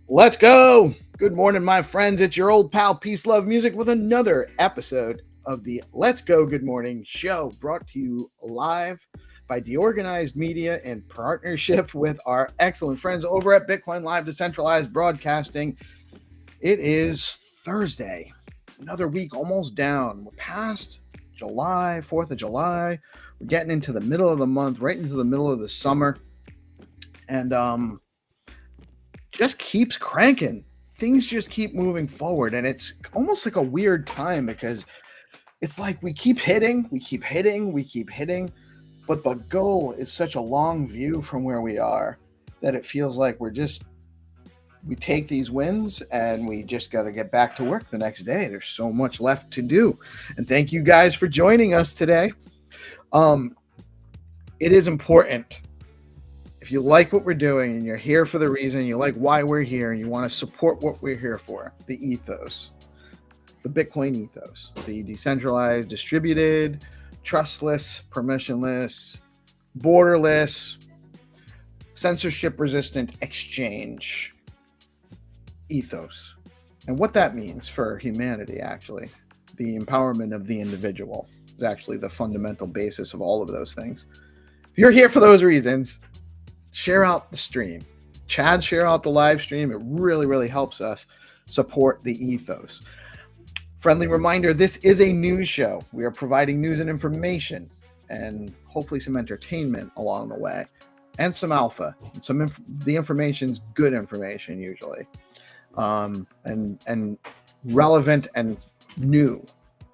Let's go. Good morning, my friends. It's your old pal PeaceLoveMusic with another episode of the Let's Go Good Morning show, brought to you live by DeOrganized Media in partnership with our excellent friends over at BitcoinLive, Decentralized Broadcasting. It is Thursday, another week almost down. We're past July, 4th of July. We're getting into the middle of the month, right into the middle of the summer. And just keeps cranking. Things just keep moving forward. And it's almost like a weird time because it's like we keep hitting, but the goal is such a long view from where we are that it feels like we take these wins and we just got to get back to work the next day. There's so much left to do. And thank you guys for joining us today. It is important. If you like what we're doing and you're here for the reason, you like why we're here, and you want to support what we're here for, the ethos, the Bitcoin ethos, the decentralized, distributed, trustless, permissionless, borderless, censorship-resistant exchange ethos. And what that means for humanity, actually, the empowerment of the individual is actually the fundamental basis of all of those things. If you're here for those reasons, share out the stream. Chad, share out the live stream. It really, really helps us support the ethos. Friendly reminder, this is a news show. We are providing news and information and hopefully some entertainment along the way and some alpha. The information's good information usually, and relevant and new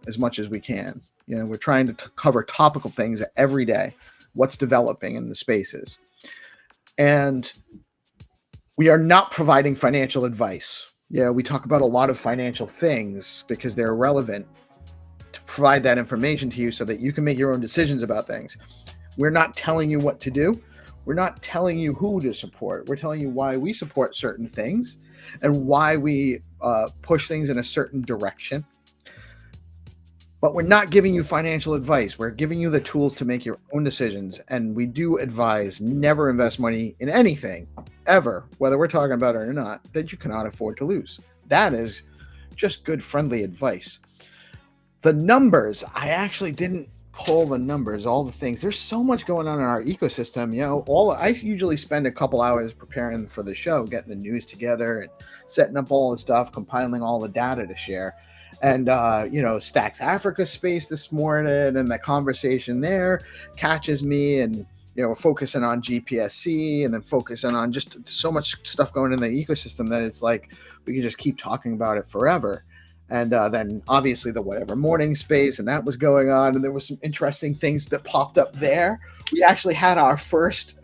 as much as we can. You know, we're trying to cover topical things every day, what's developing in the spaces. And we are not providing financial advice. Yeah, we talk about a lot of financial things because they're relevant to provide that information to you so that you can make your own decisions about things. We're not telling you what to do. We're not telling you who to support. We're telling you why we support certain things and why we push things in a certain direction. But we're not giving you financial advice. We're giving you the tools to make your own decisions. And we do advise never invest money in anything, ever, whether we're talking about it or not, that you cannot afford to lose. That is just good, friendly advice. The numbers, I actually didn't pull the numbers, all the things. There's so much going on in our ecosystem. You know, I usually spend a couple hours preparing for the show, getting the news together and setting up all the stuff, compiling all the data to share. And, Stacks Africa space this morning, and the conversation there catches me. And, we're focusing on GPSC and then focusing on just so much stuff going in the ecosystem that it's like we can just keep talking about it forever. And then obviously the whatever morning space, and that was going on. And there was some interesting things that popped up there. We actually had our first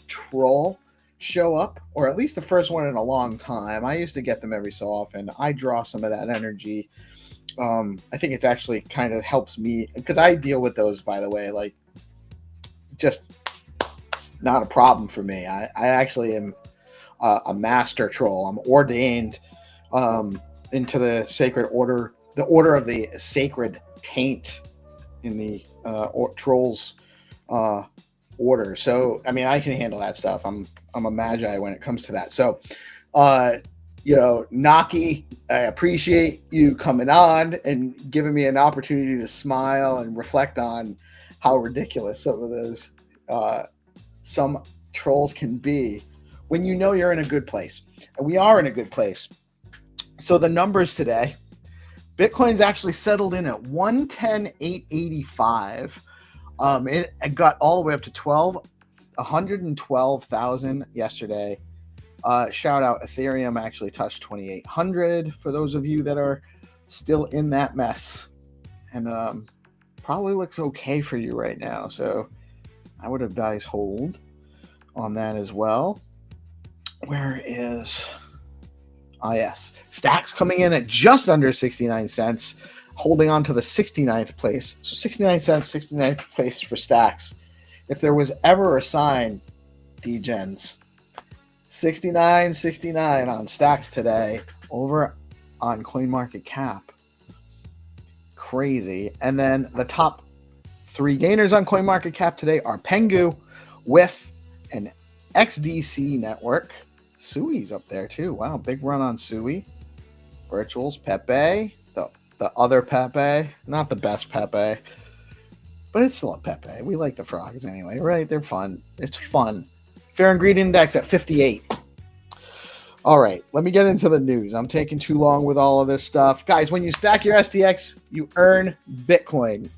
troll show up, or at least the first one in a long time. I used to get them every so often. I draw some of that energy. I think it's actually kind of helps me because I deal with those, by the way, like just not a problem for me. I actually am a master troll. I'm ordained into the sacred order, the order of the sacred taint in the trolls order. So, I mean, I can handle that stuff. I'm a magi when it comes to that. So, Naki, I appreciate you coming on and giving me an opportunity to smile and reflect on how ridiculous some of those some trolls can be when you know you're in a good place. And we are in a good place. So the numbers today, Bitcoin's actually settled in at 110,885. It got all the way up to 112,000 yesterday. Shout out Ethereum actually touched 2,800 for those of you that are still in that mess, and probably looks okay for you right now. So I would advise hold on that as well. Where is yes, Stacks coming in at just under 69 cents, holding on to the 69th place. So 69 cents, 69th place for Stacks. If there was ever a sign, D-Gens, 69.69 on Stacks today over on CoinMarketCap. Crazy. And then the top three gainers on CoinMarketCap today are Pengu, WIF, and XDC Network. Sui's up there too. Wow, big run on Sui. Virtuals, Pepe, the the other Pepe, not the best Pepe, but it's still a Pepe. We like the frogs anyway, right? They're fun. It's fun. Fair and Greed Index at 58. All right, let me get into the news. I'm taking too long with all of this stuff. Guys, when you stack your STX, you earn Bitcoin.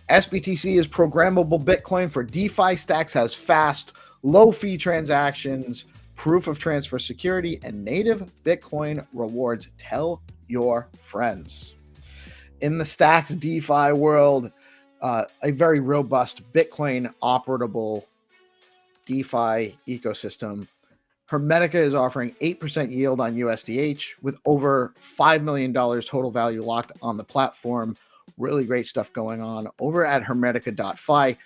SBTC is programmable Bitcoin for DeFi stacks, has fast, low-fee transactions, proof of transfer security, and native Bitcoin rewards. Tell your friends. In the stacks DeFi world, a very robust Bitcoin operable DeFi ecosystem. Hermetica is offering 8% yield on USDH with over $5 million total value locked on the platform. Really great stuff going on over at hermetica.fi.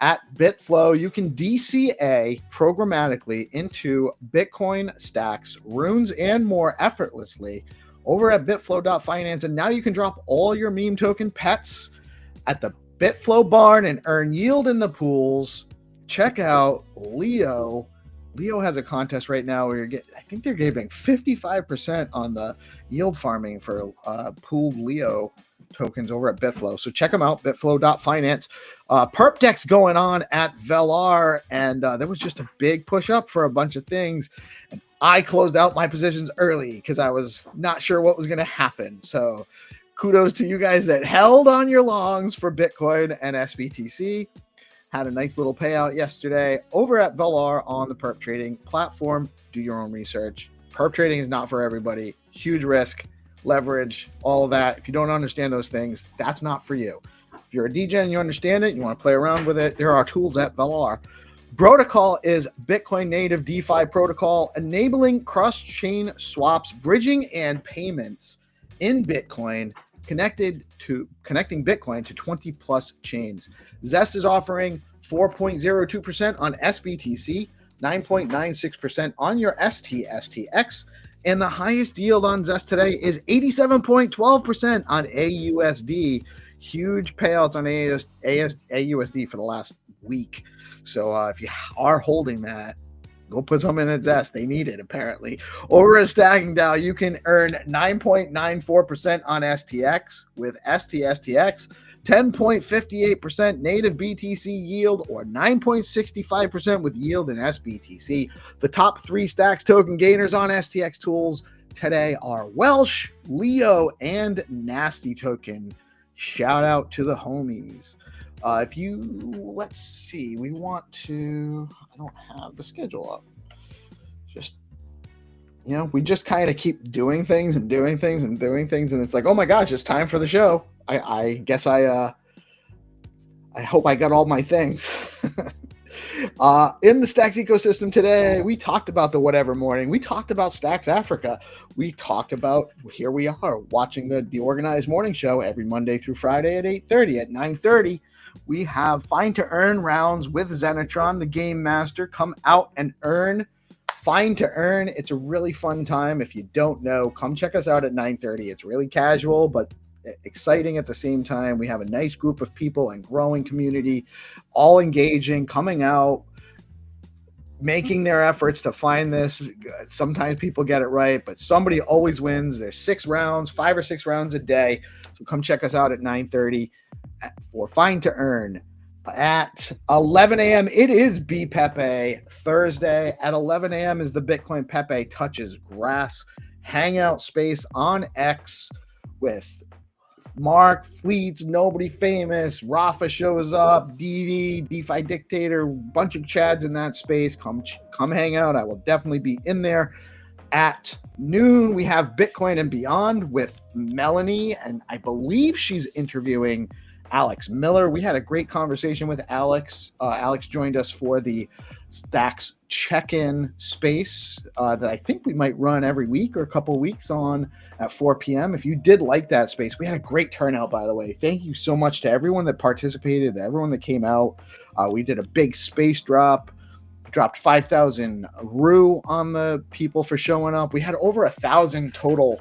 At Bitflow, you can DCA programmatically into Bitcoin stacks, runes, and more effortlessly over at bitflow.finance. And now you can drop all your meme token pets at the Bitflow barn and earn yield in the pools. Check out Leo. Leo has a contest right now where I think they're giving 55% on the yield farming for pooled Leo tokens over at Bitflow. So check them out, bitflow.finance. Perp decks going on at Velar, and there was just a big push up for a bunch of things. And I closed out my positions early because I was not sure what was going to happen. So kudos to you guys that held on your longs for Bitcoin and SBTC. Had a nice little payout yesterday over at Velar on the perp trading platform. Do your own research. Perp trading is not for everybody. Huge risk, leverage, all of that. If you don't understand those things, that's not for you. If you're a DJ and you understand it, you want to play around with it, there are tools at Velar. Protocol is Bitcoin native DeFi protocol, enabling cross-chain swaps, bridging, and payments in Bitcoin, connecting Bitcoin to 20 plus chains. Zest is offering 4.02% on SBTC, 9.96% on your STX, and the highest yield on Zest today is 87.12% on AUSD. Huge payouts on AUSD for the last week. So if you are holding that, go put some in at Zest. They need it, apparently. Over at Stacking DAO, you can earn 9.94% on STX with STX, 10.58% native BTC yield, or 9.65% with yield in SBTC. The top 3 stacks token gainers on STX tools today are Welsh, Leo, and Nasty Token. Shout out to the homies. Let's see, I don't have the schedule up. We just kind of keep doing things. And it's like, oh my gosh, it's time for the show. I guess I hope I got all my things. In the Stacks ecosystem today, we talked about the Whatever Morning. We talked about Stacks Africa. We talked about, here we are, watching the DeOrganized morning show every Monday through Friday at 8:30. At 9:30, we have Find2Earn rounds with Xenitron, the game master. Come out and earn. Find2Earn. It's a really fun time. If you don't know, come check us out at 9:30. It's really casual, but exciting at the same time. We have a nice group of people and growing community, all engaging, coming out, making their efforts to find this. Sometimes people get it right, but somebody always wins. There's 5 or 6 rounds a day. So come check us out at 9:30 for Find2Earn. At 11 a.m., it is B Pepe Thursday. At 11 a.m. is the Bitcoin Pepe Touches Grass hangout space on X with Mark, Fleets, Nobody Famous, Rafa shows up, DD, DeFi Dictator, bunch of Chads in that space. Come hang out. I will definitely be in there. At noon, we have Bitcoin and Beyond with Melanie, and I believe she's interviewing Alex Miller. We had a great conversation with Alex. Alex joined us for the Stacks check-in space that I think we might run every week or a couple of weeks on at 4 p.m. If you did like that space, we had a great turnout, by the way. Thank you so much to everyone that participated, everyone that came out. We did a big space drop, dropped 5,000 RU on the people for showing up. We had over 1,000 total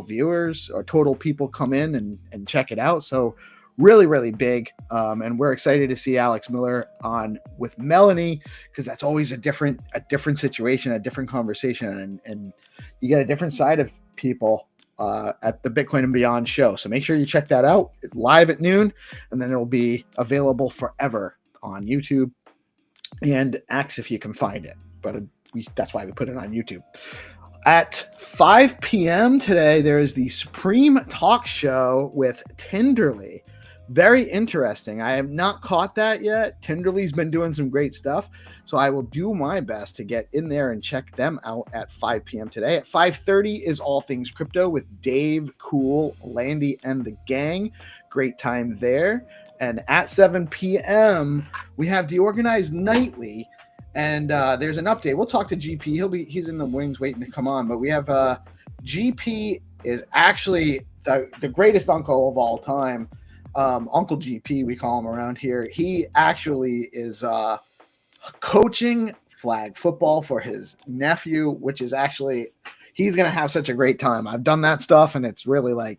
viewers or total people come in and check it out. So really, really big. And we're excited to see Alex Miller on with Melanie, because that's always a different situation, a different conversation. And you get a different side of people at the Bitcoin and Beyond show. So make sure you check that out. It's live at noon, and then it will be available forever on YouTube and X if you can find it. But that's why we put it on YouTube. At 5 p.m. today, there is the Supreme Talk Show with Tenderly. Very interesting. I have not caught that yet. Tenderly's been doing some great stuff, so I will do my best to get in there and check them out at 5 p.m. today. At 5:30 is All Things Crypto with Dave, Cool, Landy, and the gang. Great time there. And at 7 p.m., we have DeOrganized Nightly. And there's an update. We'll talk to GP. He's in the wings waiting to come on. But we have GP is actually the greatest uncle of all time. Uncle GP, we call him around here. He actually is coaching flag football for his nephew, which is actually, he's going to have such a great time. I've done that stuff, and it's really like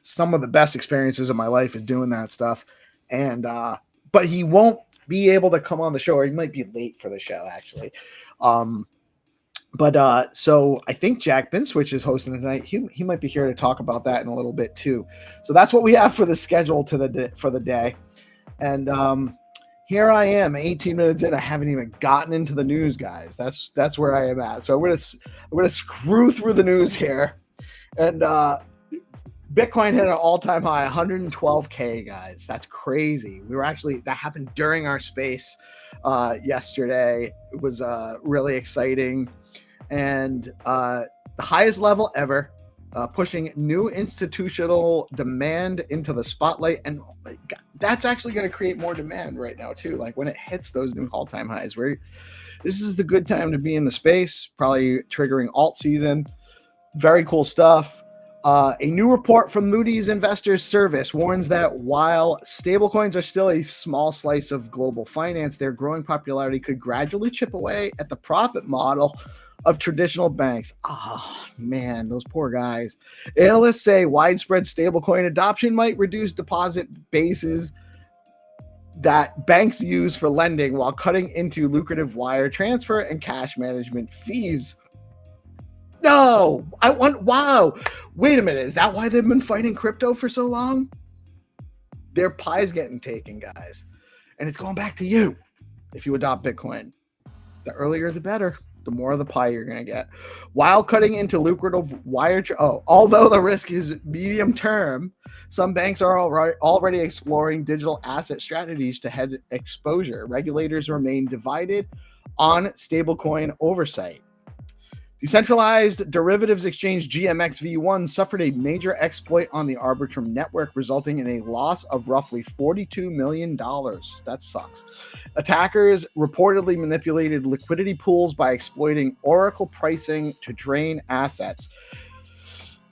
some of the best experiences of my life is doing that stuff. And but he won't be able to come on the show, or he might be late for the show actually. So I think Jack Binswitch is hosting tonight. He might be here to talk about that in a little bit too. So that's what we have for the schedule for the day. And here I am 18 minutes in. I haven't even gotten into the news, guys. That's where I am at. So I'm gonna screw through the news here. And Bitcoin hit an all-time high, 112K, guys. That's crazy. That happened during our space yesterday. It was really exciting. And the highest level ever, pushing new institutional demand into the spotlight. And that's actually going to create more demand right now, too. Like when it hits those new all-time highs, this is the good time to be in the space, probably triggering alt season. Very cool stuff. A new report from Moody's Investors Service warns that while stablecoins are still a small slice of global finance, their growing popularity could gradually chip away at the profit model of traditional banks. Oh, man, those poor guys. Analysts say widespread stablecoin adoption might reduce deposit bases that banks use for lending while cutting into lucrative wire transfer and cash management fees. No, wow. Wait a minute. Is that why they've been fighting crypto for so long? Their pie's getting taken, guys. And it's going back to you if you adopt Bitcoin. The earlier, the better. The more of the pie you're going to get. While cutting into lucrative although the risk is medium term, some banks are already exploring digital asset strategies to hedge exposure. Regulators remain divided on stablecoin oversight. Decentralized derivatives exchange GMX V1 suffered a major exploit on the Arbitrum network, resulting in a loss of roughly $42 million. That sucks. Attackers reportedly manipulated liquidity pools by exploiting Oracle pricing to drain assets.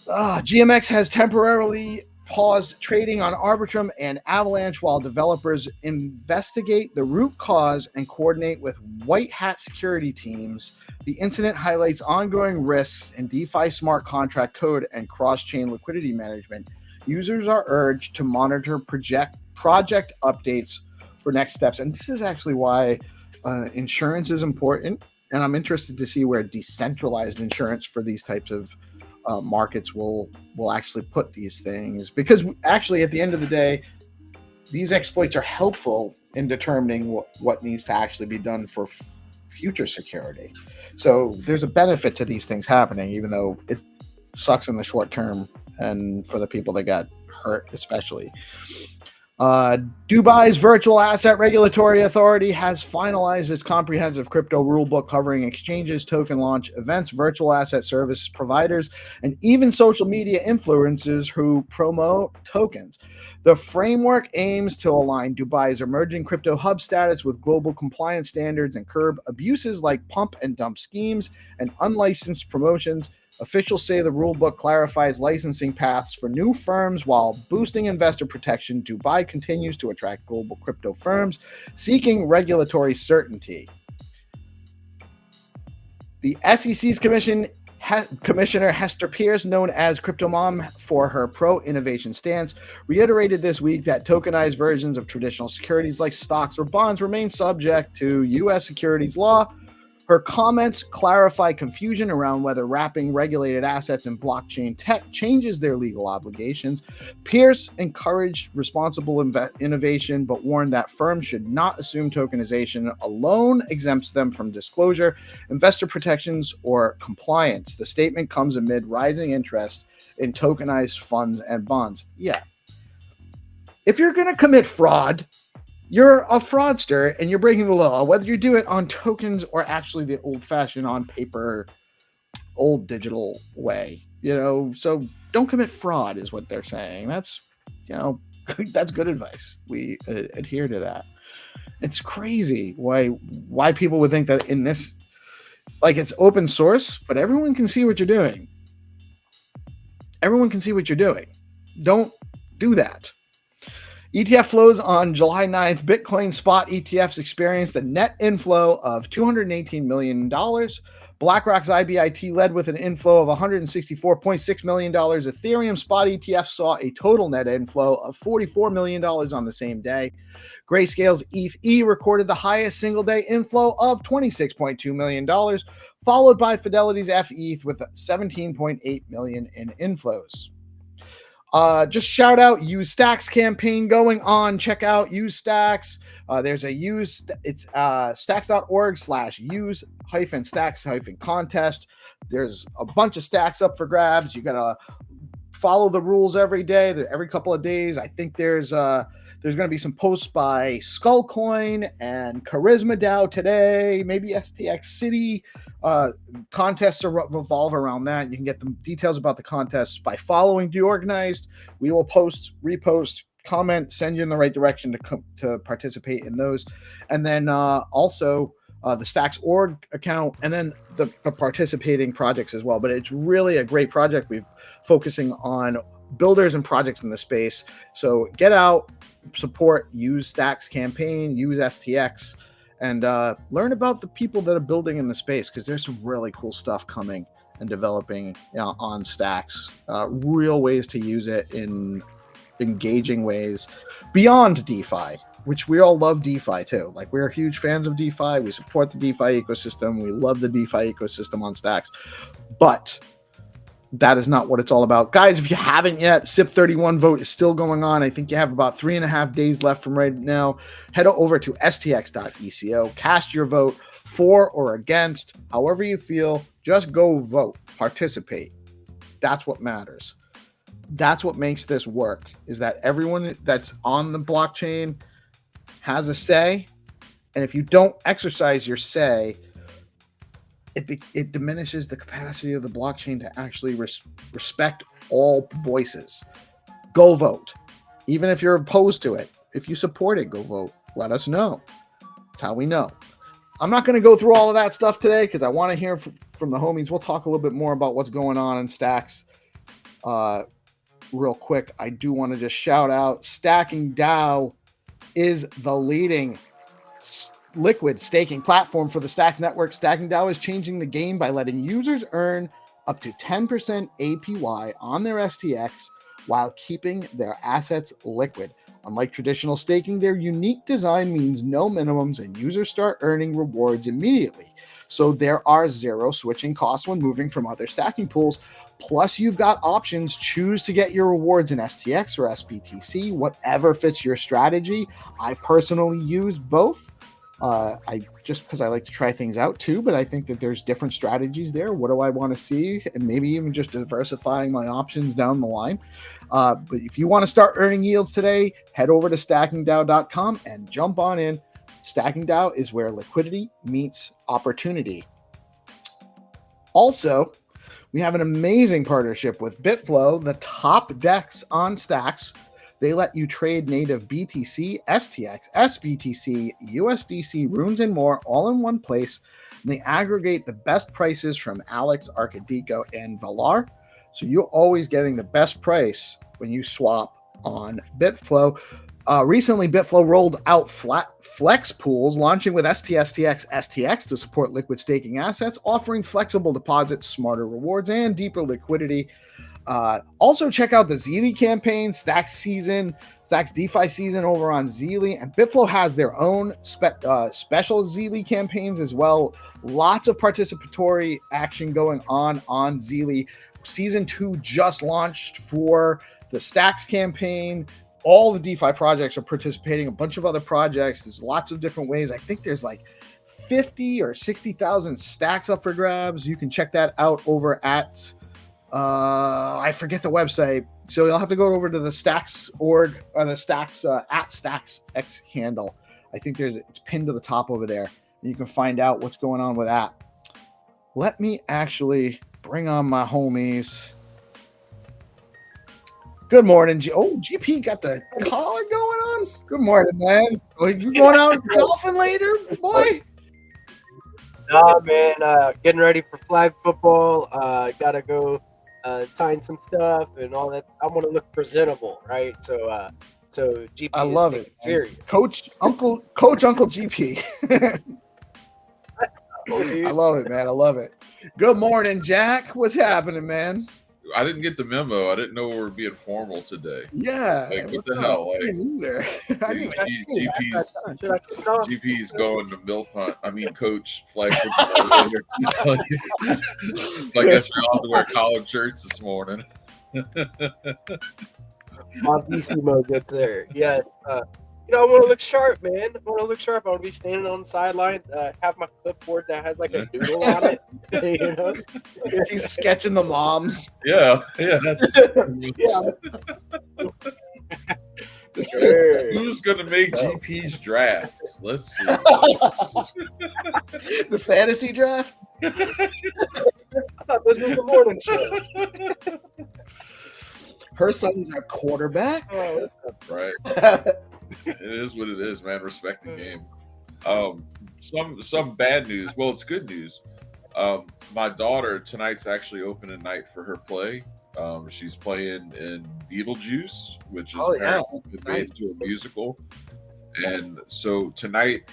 GMX has temporarily paused trading on Arbitrum and Avalanche while developers investigate the root cause and coordinate with white hat security teams. The incident highlights ongoing risks in DeFi smart contract code and cross-chain liquidity management. Users are urged to monitor project updates for next steps. And this is actually why insurance is important. And I'm interested to see where decentralized insurance for these types of markets will actually put these things, because actually at the end of the day, these exploits are helpful in determining what needs to actually be done for future security. So there's a benefit to these things happening, even though it sucks in the short term and for the people that got hurt especially. Dubai's Virtual Asset Regulatory Authority has finalized its comprehensive crypto rulebook covering exchanges, token launch events, virtual asset service providers, and even social media influencers who promote tokens. The framework aims to align Dubai's emerging crypto hub status with global compliance standards and curb abuses like pump and dump schemes and unlicensed promotions. Officials say the rulebook clarifies licensing paths for new firms while boosting investor protection. Dubai continues to attract global crypto firms seeking regulatory certainty. The SEC's Commissioner Hester Pierce, known as Crypto Mom for her pro-innovation stance, reiterated this week that tokenized versions of traditional securities like stocks or bonds remain subject to U.S. securities law, Her comments clarify confusion around whether wrapping regulated assets in blockchain tech changes their legal obligations. Pierce encouraged responsible innovation, but warned that firms should not assume tokenization alone exempts them from disclosure, investor protections, or compliance. The statement comes amid rising interest in tokenized funds and bonds. Yeah. If you're going to commit fraud, you're a fraudster and you're breaking the law, whether you do it on tokens or actually the old-fashioned on paper, old digital way, so don't commit fraud is what they're saying. That's, that's good advice. We adhere to that. It's crazy why people would think that in this, like, it's open source, but everyone can see what you're doing. Everyone can see what you're doing. Don't do that. ETF flows on July 9th. Bitcoin spot ETFs experienced a net inflow of $218 million. BlackRock's IBIT led with an inflow of $164.6 million. Ethereum spot ETFs saw a total net inflow of $44 million on the same day. Grayscale's ETH-E recorded the highest single-day inflow of $26.2 million, followed by Fidelity's FETH with $17.8 million in inflows. Just shout out Use Stacks campaign going on. Check out Use Stacks. There's a stacks.org/use-stacks-contest. There's a bunch of stacks up for grabs. You gotta follow the rules every day. Every couple of days. I think there's going to be some posts by Skullcoin and Charisma DAO today, maybe STX City. Contests revolve around that. You can get the details about the contests by following DeOrganized. We will post, repost, comment, send you in the right direction to participate in those. And then also the Stacks.org account, and then the participating projects as well. But it's really a great project. We're focusing on builders and projects in the space. So get out, support Use Stacks campaign, use STX, and learn about the people that are building in the space, because there's some really cool stuff coming and developing on Stacks. Real ways to use it in engaging ways beyond DeFi, which we all love DeFi too. Like, we're huge fans of DeFi. We support the DeFi ecosystem. We love the DeFi ecosystem on Stacks. But that is not what it's all about. Guys, if you haven't yet, SIP31 vote is still going on. I think you have about 3.5 days left from right now. Head over to stx.eco. Cast your vote for or against, however you feel. Just go vote. Participate. That's what matters. That's what makes this work, is that everyone that's on the blockchain has a say. And if you don't exercise your say, it diminishes the capacity of the blockchain to actually respect all voices. Go vote. Even if you're opposed to it. If you support it, go vote. Let us know. That's how we know. I'm not going to go through all of that stuff today because I want to hear from the homies. We'll talk a little bit more about what's going on in Stacks. Real quick, I do want to just shout out Stacking DAO is the leading liquid staking platform for the Stacks network. Stacking DAO is changing the game by letting users earn up to 10% APY on their STX while keeping their assets liquid. Unlike traditional staking, their unique design means no minimums and users start earning rewards immediately. So there are zero switching costs when moving from other stacking pools. Plus, you've got options. Choose to get your rewards in STX or SBTC, whatever fits your strategy. I personally use both. Because I like to try things out too, but I think that there's different strategies there. What do I want to see? And maybe even just diversifying my options down the line. But if you want to start earning yields today, head over to stackingdao.com and jump on in. Stacking DAO is where liquidity meets opportunity. Also, we have an amazing partnership with BitFlow, the top DEX on Stacks. They let you trade native BTC, STX, SBTC, USDC, runes, and more all in one place. And they aggregate the best prices from Alex, Arcadico, and Valar. So you're always getting the best price when you swap on BitFlow. Recently, BitFlow rolled out flex pools, launching with STX to support liquid staking assets, offering flexible deposits, smarter rewards, and deeper liquidity. Also, check out the Zeely campaign, Stacks DeFi season over on Zeely, and Bitflow has their own special Zeely campaigns as well. Lots of participatory action going on Zeely. Season 2 just launched for the Stacks campaign. All the DeFi projects are participating. A bunch of other projects. There's lots of different ways. I think there's like 50 or 60,000 stacks up for grabs. You can check that out over at I forget the website, so you'll have to go over to the Stacks org or the Stacks at Stacks X handle. I think it's pinned to the top over there, and you can find out what's going on with that. Let me actually bring on my homies. Good morning, GP got the collar going on. Good morning, man. You going out golfing later, boy? Nah, man. Getting ready for flag football. Gotta go sign some stuff and all that. I want to look presentable, right? So GP. I love it. Serious. Coach Uncle GP. I love it, man. I love it. Good morning, Jack. What's happening, man? I didn't get the memo. I didn't know we were being formal today. Yeah. Like, what the hell? Like, GP's going to MILF hunt. I mean, coach flag football. So I guess we all have to wear collared shirts this morning. My BC mode gets there. Yes. I want to look sharp, man. I want to look sharp. I want to be standing on the sideline, have my clipboard that has like a doodle on it. He's sketching the moms. Yeah. That's Sure. Who's gonna make GP's draft? Let's see. The fantasy draft. I thought this was the morning show. Her son's a quarterback. Oh, right. It is what it is, man. Respect the game. Some bad news. Well, it's good news. My daughter, tonight's actually opening night for her play. She's playing in Beetlejuice, which is made into a musical. And so tonight,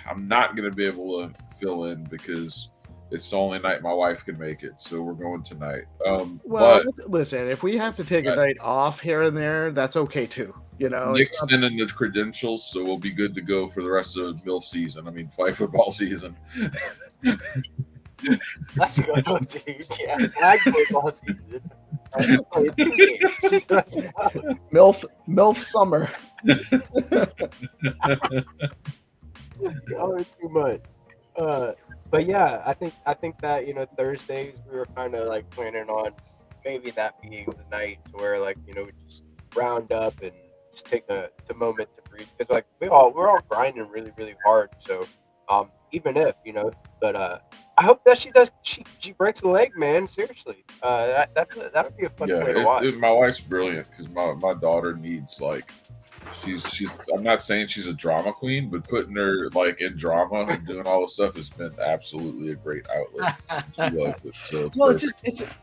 I'm not going to be able to fill in because it's the only night my wife can make it. So we're going tonight. Well, listen, if we have to take a night off here and there, that's okay too. Nick's sending the credentials, so we'll be good to go for the rest of MILF season. I mean, flag football season. Let's go, dude. Yeah, flag football season. MILF summer. Y'all are too much. But yeah, I think that Thursdays we were kind of like planning on maybe that being the night where we just round up and just take the moment to breathe, because we're all grinding really, really hard. So even if but I hope that she breaks a leg, man. Seriously, that'll be a fun way to watch. My wife's brilliant because my daughter needs she's I'm not saying she's a drama queen, but putting her in drama and doing all this stuff has been absolutely a great outlet. She loves it. So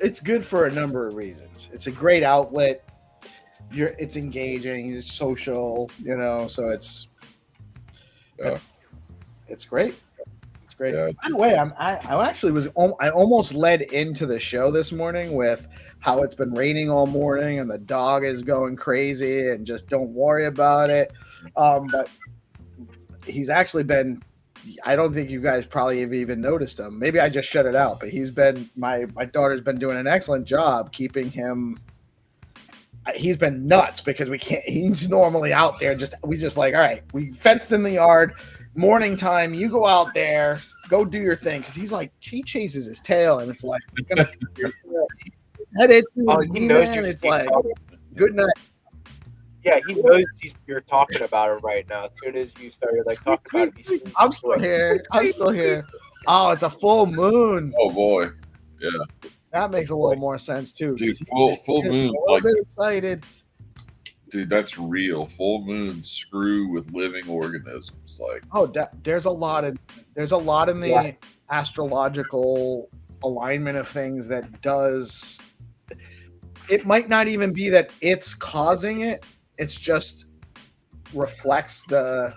it's good for a number of reasons. It's a great outlet. It's engaging, it's social, so it's great. It's great. Yeah. By the way, I almost led into the show this morning with how it's been raining all morning and the dog is going crazy and just don't worry about it. But he's actually been, I don't think you guys probably have even noticed him. Maybe I just shut it out, but my daughter's been doing an excellent job keeping him. He's been nuts because he's normally out there. All right, we fenced in the yard, morning time. You go out there, go do your thing. Cause he chases his tail and it's like, head hits me, man. It's like, good night. Yeah, he knows you're talking about him right now. As soon as you started talking about him, I'm still here. Oh, it's a full moon. Oh boy. Yeah. That makes a little more sense too. Dude, full moon. A little bit excited. Dude, that's real. Full moons screw with living organisms. There's a lot in the astrological alignment of things that does. It might not even be that it's causing it. It's just reflects the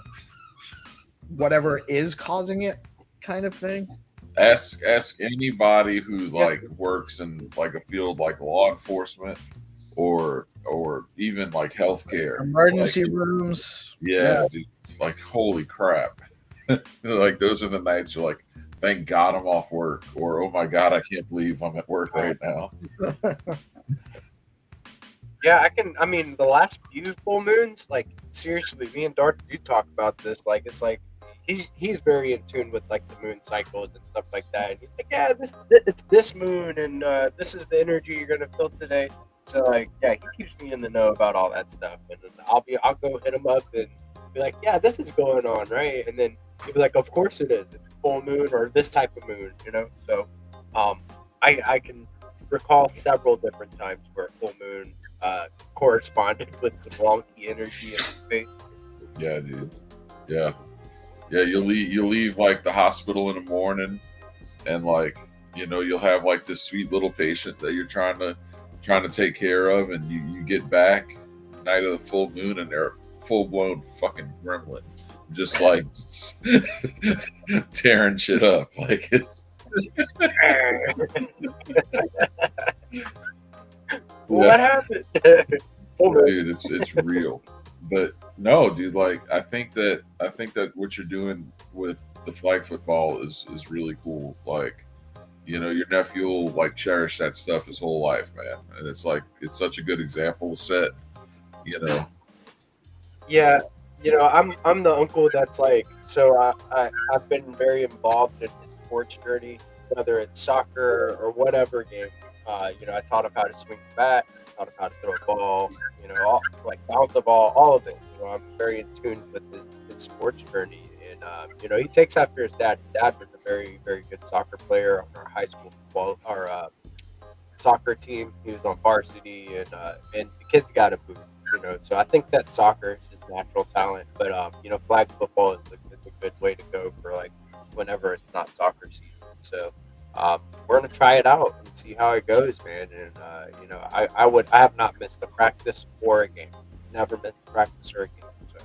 whatever is causing it kind of thing. Ask anybody who like works in like a field like law enforcement or even like healthcare, Emergency like, rooms. yeah, dude, like holy crap. Like those are the nights you're like, thank God I'm off work, or oh my God, I can't believe I'm at work right now. Yeah, I mean, the last few full moons, like seriously, me and Dart do talk about this. Like, it's like he's very in tune with like the moon cycles and stuff like that. And he's like, yeah, it's this moon, and this is the energy you're gonna feel today. So like, yeah, he keeps me in the know about all that stuff, and then I'll go hit him up and be like, yeah, this is going on, right? And then he'll be like, of course it is. It's full moon or this type of moon, you know. So, I can recall several different times where full moon corresponded with some wonky energy in space. Yeah, dude. Yeah. You'll leave like the hospital in the morning, and like, you know, you'll have like this sweet little patient that you're trying to take care of, and you get back night of the full moon, and they're a full blown fucking gremlin, just like tearing shit up. Like it's What happened? dude, it's real. But no, dude, like I think that what you're doing with the flag football is really cool. Like, you know, your nephew will like cherish that stuff his whole life, man. And it's like it's such a good example to set, you know. Yeah, you know, I'm the uncle that's like, so I've been very involved in his sports journey, whether it's soccer or whatever game. You know, I taught him how to swing the bat, taught him how to throw a ball, you know, like bounce the ball, all of it. You know, I'm very in tune with his sports journey, and you know, he takes after his dad. His dad was a very very good soccer player on our high school football, our soccer team. He was on varsity, and the kid's got a boost, you know. So I think that soccer is his natural talent, but you know, flag football is a good way to go for like whenever it's not soccer season. So we're gonna try it out and see how it goes, man. And you know, I have not missed a practice or a game. Never missed a practice or a game. So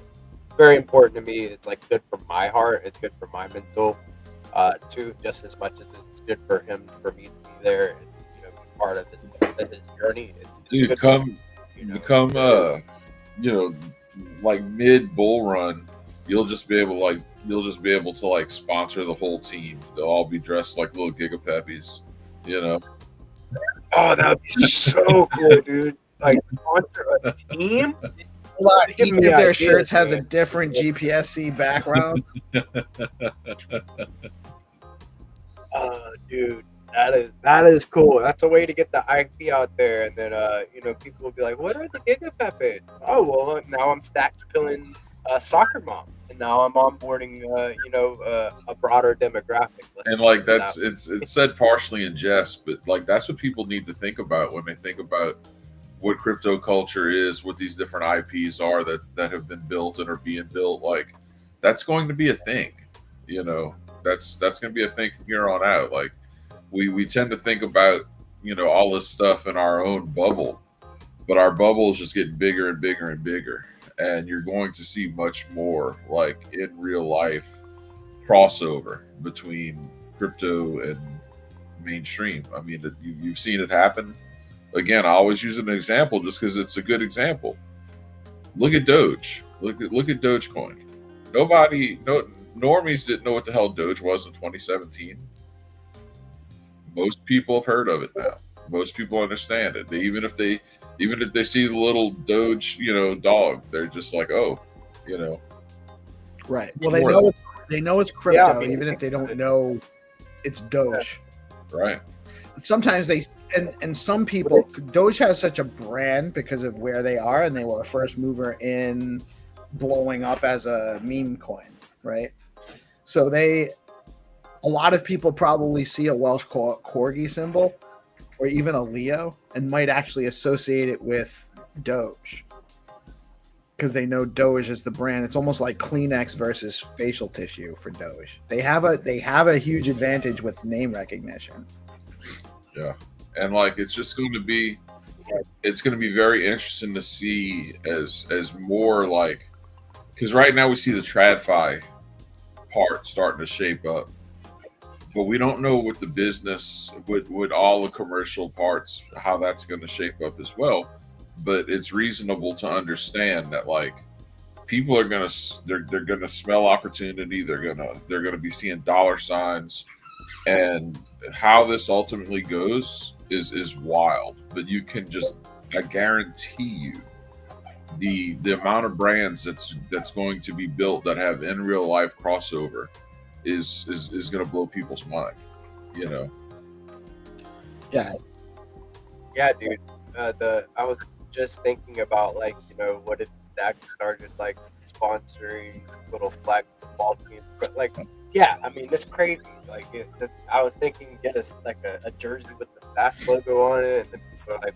very important to me. It's like good for my heart. It's good for my mental too, just as much as it's good for him, for me to be there and, you know, be part of his journey. It's Dude, good come you know. become you know, like mid bull run, you'll just be able to like sponsor the whole team. They'll all be dressed like little gigapeppies, you know. Oh, that would be so cool, dude. Like sponsor a team. Each of their shirts has a different GPSC background. Dude, that is cool. That's a way to get the IP out there, and then you know, people will be like, "What are the gigapeppers?" Oh, well, now I'm stack filling soccer moms, and now I'm onboarding you know, a broader demographic. And like that's it's said partially in jest, but like that's what people need to think about when they think about what crypto culture is, what these different IPs are that have been built and are being built. Like that's going to be a thing, you know. That's going to be a thing from here on out. Like we tend to think about, you know, all this stuff in our own bubble, but our bubble is just getting bigger and bigger and bigger, and you're going to see much more like in real life crossover between crypto and mainstream. I mean, you've seen it happen. Again, I always use an example just because it's a good example. Look at Doge. Look at Dogecoin. Normies didn't know what the hell Doge was in 2017. Most people have heard of it now. Most people understand it. Even if they see the little Doge, you know, dog, they're just like, oh, you know. Right. Well, they know it's crypto, Yeah, I mean, even if they don't know it's Doge. Right. Sometimes and some people, Doge has such a brand because of where they are, and they were a first mover in blowing up as a meme coin, right? So a lot of people probably see a Welsh corgi symbol or even a Leo and might actually associate it with Doge because they know Doge is the brand. It's almost like Kleenex versus facial tissue for Doge. They have a huge advantage with name recognition. Yeah. And like it's going to be very interesting to see as more like, because right now we see the TradFi part starting to shape up, but we don't know what the business with all the commercial parts, how that's going to shape up as well. But it's reasonable to understand that like people are gonna they're gonna smell opportunity. They're gonna be seeing dollar signs, and how this ultimately goes is wild. But you can just, I guarantee you, the amount of brands that's going to be built that have in real life crossover is going to blow people's mind. You know. Yeah. Yeah, dude. I was just thinking about like, you know, what if Stack started like sponsoring little flag football teams, but like, yeah, I mean, it's crazy. Like, I was thinking get us like a jersey with the Stack logo on it, and then people are like,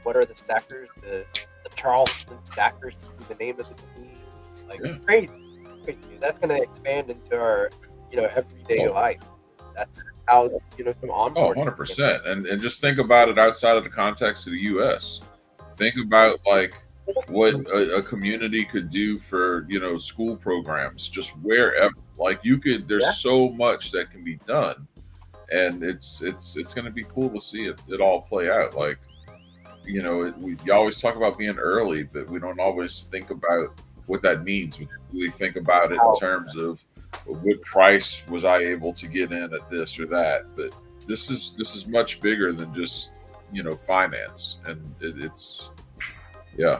what are the Stackers? The Charleston Stackers is the name of the team. Like, crazy. Dude. That's gonna expand into our, you know, everyday life. That's how, you know, some onboarding. 100%. And just think about it outside of the context of the U.S. Think about like what a community could do for, you know, school programs, just wherever. Like you could, there's so much that can be done, and it's going to be cool to see it all play out. Like, you know, you always talk about being early, but we don't always think about what that means. We think about it in terms of what price was I able to get in at this or that. But this is much bigger than just, you know, finance, and it's yeah.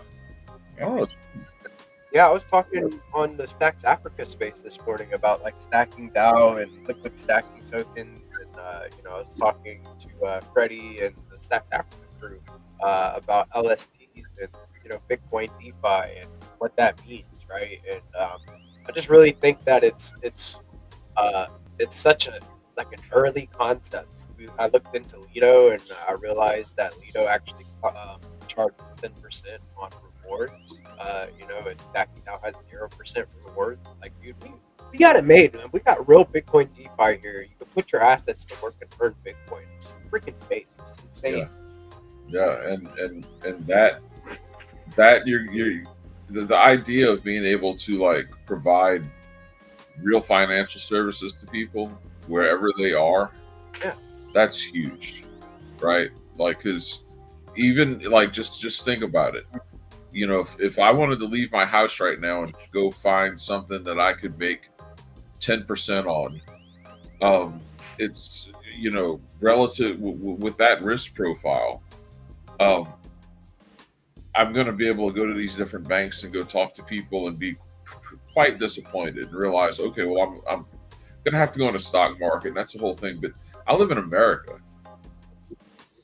I don't know. Yeah, I was talking on the Stacks Africa space this morning about like stacking DAO and liquid stacking tokens, and you know, I was talking to Freddie and the Stacks Africa group about LSTs and, you know, Bitcoin DeFi and what that means, right? And I just really think that it's such a like an early concept. I looked into Lido and I realized that Lido actually charges 10% on rewards. You know, and Stacking now has 0% rewards. Like, dude, we got it made, man. We got real Bitcoin DeFi here. You can put your assets to work and earn Bitcoin. It's freaking amazing. It's insane. Yeah, and that you're the idea of being able to like provide real financial services to people wherever they are, that's huge, right? Like, because even like just think about it. You know, if I wanted to leave my house right now and go find something that I could make 10% on, it's, you know, relative with that risk profile. I'm going to be able to go to these different banks and go talk to people and be quite disappointed and realize, okay, well, I'm going to have to go in the stock market. And that's the whole thing. But I live in America.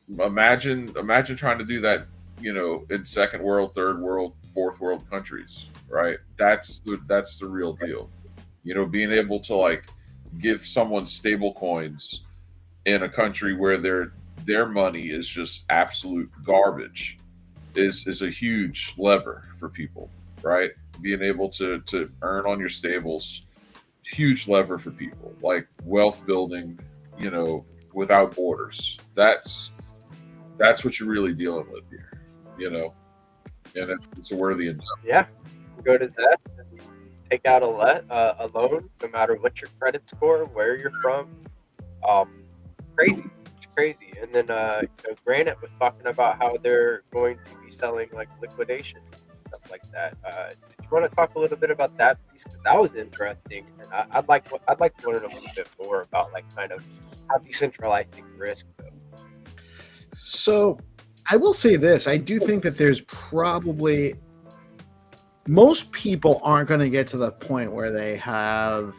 Imagine trying to do that, you know, in second world, third world, fourth world countries, right? That's the real deal. You know, being able to like give someone stable coins in a country where their money is just absolute garbage is a huge lever for people, right? Being able to earn on your stables, huge lever for people. Like wealth building, you know, without borders. That's what you're really dealing with here, you know, and it's a worthy endeavor. Yeah, go to Zest and take out a loan, no matter what your credit score, where you're from. Crazy, it's crazy. And then you know, Granite was talking about how they're going to be selling like liquidation stuff like that. Did you want to talk a little bit about that piece? Because that was interesting, and I'd like to learn a little bit more about like kind of how decentralizing risk goes. So I will say this. I do think that there's probably most people aren't going to get to the point where they have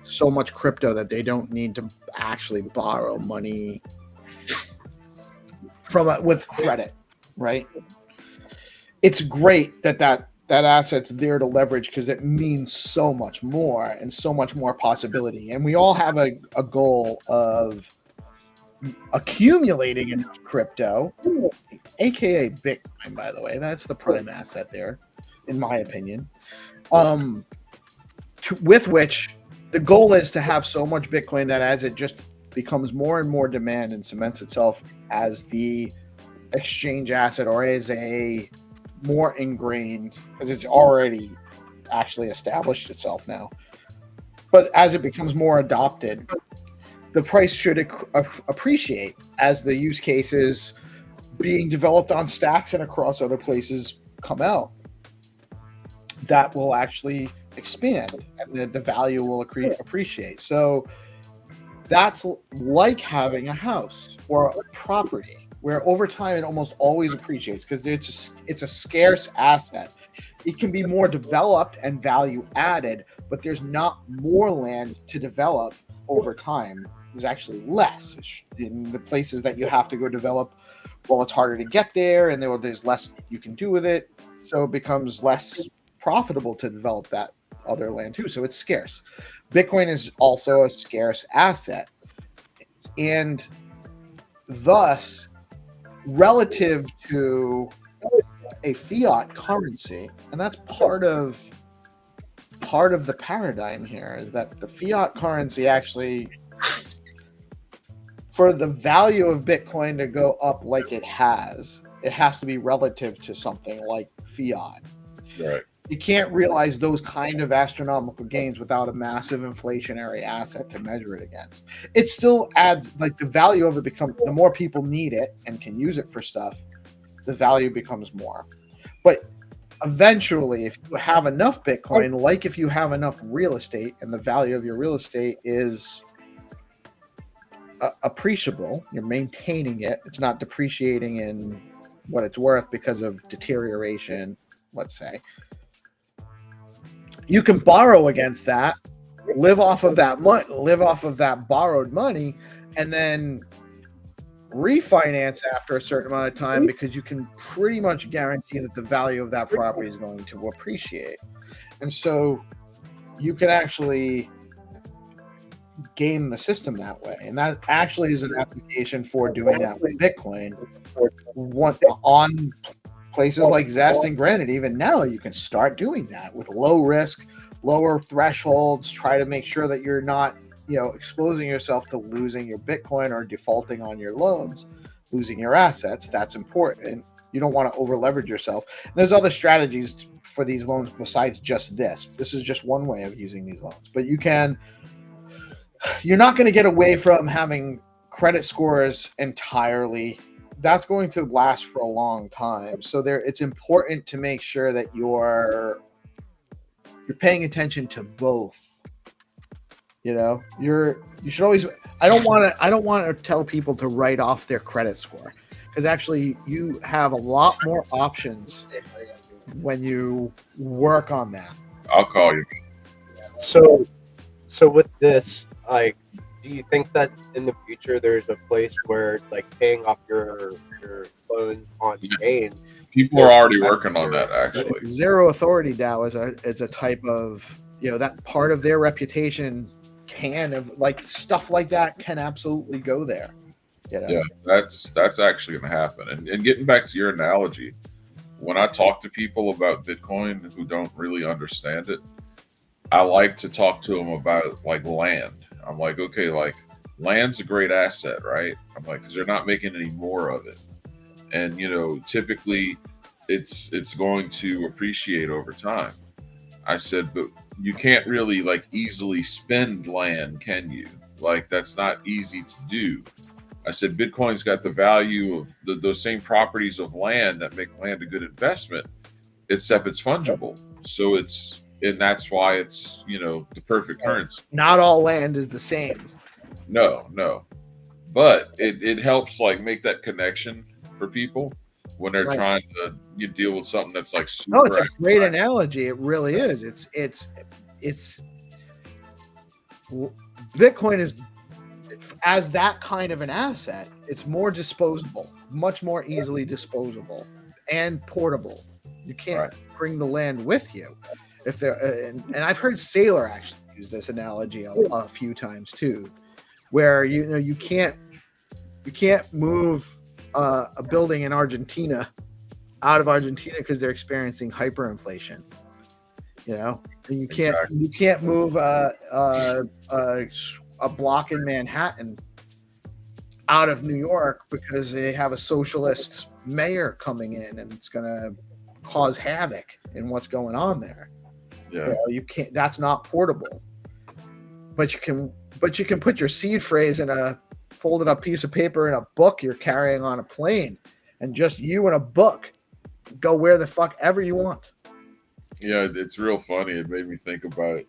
so much crypto that they don't need to actually borrow money from with credit, right? It's great that asset's there to leverage because it means so much more and so much more possibility. And we all have a goal of accumulating enough crypto, aka Bitcoin, by the way. That's the prime asset there, in my opinion. With which the goal is to have so much Bitcoin that as it just becomes more and more demand and cements itself as the exchange asset or as a more ingrained, because it's already actually established itself now. But as it becomes more adopted, the price should appreciate as the use cases being developed on stacks and across other places come out. That will actually expand, and the value will appreciate. So that's like having a house or a property, where over time it almost always appreciates because it's a scarce asset. It can be more developed and value added, but there's not more land to develop over time. There's actually less in the places that you have to go develop. Well, it's harder to get there, and there's less you can do with it, so it becomes less profitable to develop that other land too. So it's scarce. Bitcoin is also a scarce asset, and thus, relative to a fiat currency, and that's part of the paradigm here, is that the fiat currency actually, for the value of Bitcoin to go up like it has to be relative to something like fiat. Right. You can't realize those kind of astronomical gains without a massive inflationary asset to measure it against. It still adds, like, the value of it becomes, the more people need it and can use it for stuff, the value becomes more. But eventually, if you have enough Bitcoin, like if you have enough real estate and the value of your real estate is appreciable, you're maintaining it, it's not depreciating in what it's worth because of deterioration, let's say, you can borrow against that, live off of that borrowed money, and then refinance after a certain amount of time, because you can pretty much guarantee that the value of that property is going to appreciate. And so you can actually game the system that way. And that actually is an application for doing that with Bitcoin. On places like Zest and Granite, even now, you can start doing that with low risk, lower thresholds. Try to make sure that you're not, exposing yourself to losing your Bitcoin or defaulting on your loans, losing your assets. That's important. You don't want to over leverage yourself. And there's other strategies for these loans besides just this. This is just one way of using these loans. But you're not going to get away from having credit scores entirely. That's going to last for a long time. So it's important to make sure that you're paying attention to both. You should always. I don't want to tell people to write off their credit score, because actually you have a lot more options when you work on that. I'll call you. So with this, like, do you think that in the future there's a place where, like, paying off your loans on chain? People are already working on that, actually. Zero authority DAO is a type of, that part of their reputation stuff like that can absolutely go there. Yeah, that's actually going to happen. And getting back to your analogy, when I talk to people about Bitcoin who don't really understand it, I like to talk to them about, like, land. I'm like, okay, like, land's a great asset, right? I'm like, because they're not making any more of it. And, typically it's going to appreciate over time. I said, but you can't really, like, easily spend land, can you? Like, that's not easy to do. I said, Bitcoin's got the value of those same properties of land that make land a good investment, except it's fungible. So and that's why it's, the perfect currency. Not all land is the same. No. But it helps, like, make that connection for people when they're trying to deal with something that's, like, super. No, it's a great analogy. It really is. It's Bitcoin is, as that kind of an asset, it's more disposable, much more easily disposable and portable. You can't bring the land with you. If there, and I've heard Sailor actually use this analogy a few times too, where you can't move a building in Argentina out of Argentina because they're experiencing hyperinflation. You can't move a block in Manhattan out of New York because they have a socialist mayor coming in, and it's going to cause havoc in what's going on there. Yeah. You can't. That's not portable. But you can but you can put your seed phrase in a folded up piece of paper in a book you're carrying on a plane, and just you and a book go where the fuck ever you want. Yeah, it's real funny. It made me think about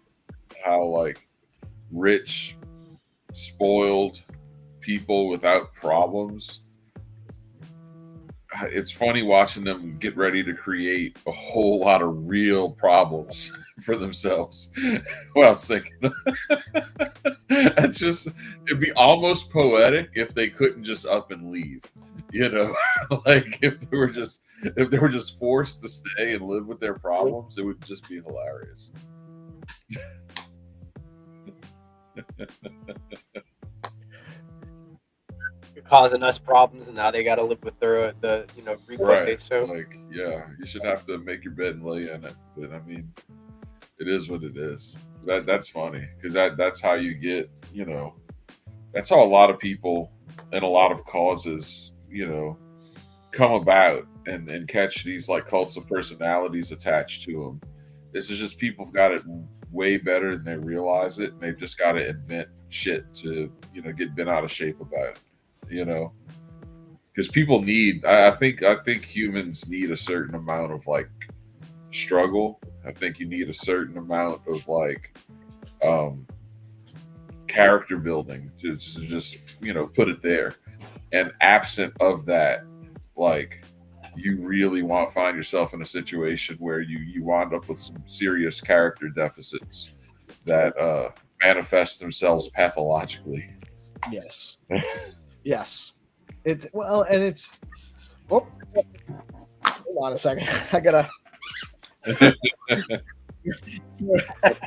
how like rich, spoiled people without problems. It's funny watching them get ready to create a whole lot of real problems for themselves. What I was thinking, it's just, it'd be almost poetic if they couldn't just up and leave, you know, like if they were just forced to stay and live with their problems, it would just be hilarious. Causing us problems, and now they got to live with their reap what they sow. Like, yeah, you should have to make your bed and lay in it. But I mean, it is what it is. That's funny because that's how you get, you know, that's how a lot of people and a lot of causes, you know, come about and catch these like cults of personalities attached to them. This is just people have got it way better than they realize it, and they've just got to invent shit to, you know, get bent out of shape about it. You know, because people need, I think humans need a certain amount of like struggle. I think you need a certain amount of like character building to just, you know, put it there. And absent of that, like, you really want to find yourself in a situation where you wind up with some serious character deficits that manifest themselves pathologically. Yes. Yes. It's well, and it's. Oh, hold on a second. I gotta.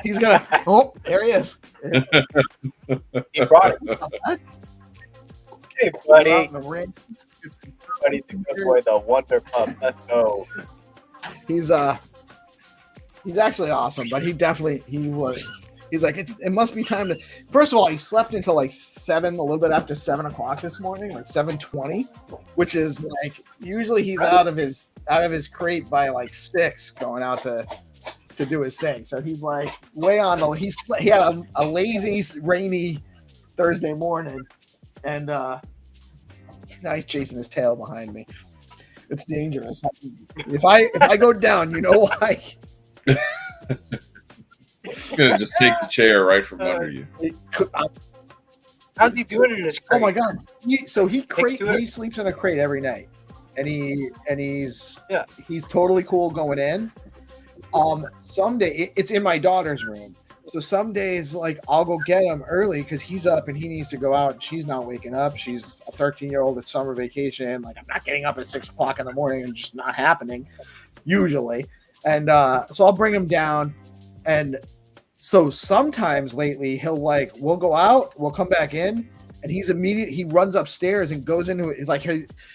He's gonna. Oh, there he is. He brought it. Hey, buddy. Buddy, the good boy, the Wonder Pup. Let's go. He's actually awesome, but he's like, it must be time to. First of all, he slept until like 7, a little bit after 7 o'clock this morning, like 7:20, which is like usually he's out of his crate by like 6, going out to do his thing. So he's like way on the. He had a lazy, rainy Thursday morning, and now he's chasing his tail behind me. It's dangerous. If I go down, you know why. Gonna just take the chair right from under you. How's he doing in his crate? Oh my god! He sleeps in a crate every night, and he's totally cool going in. Someday it's in my daughter's room, so some days like I'll go get him early because he's up and he needs to go out, and she's not waking up. She's a 13-year-old at summer vacation. Like, I'm not getting up at 6 o'clock in the morning, and just not happening usually. And so I'll bring him down. And so sometimes lately we'll go out, we'll come back in, and he runs upstairs and goes into it. Like,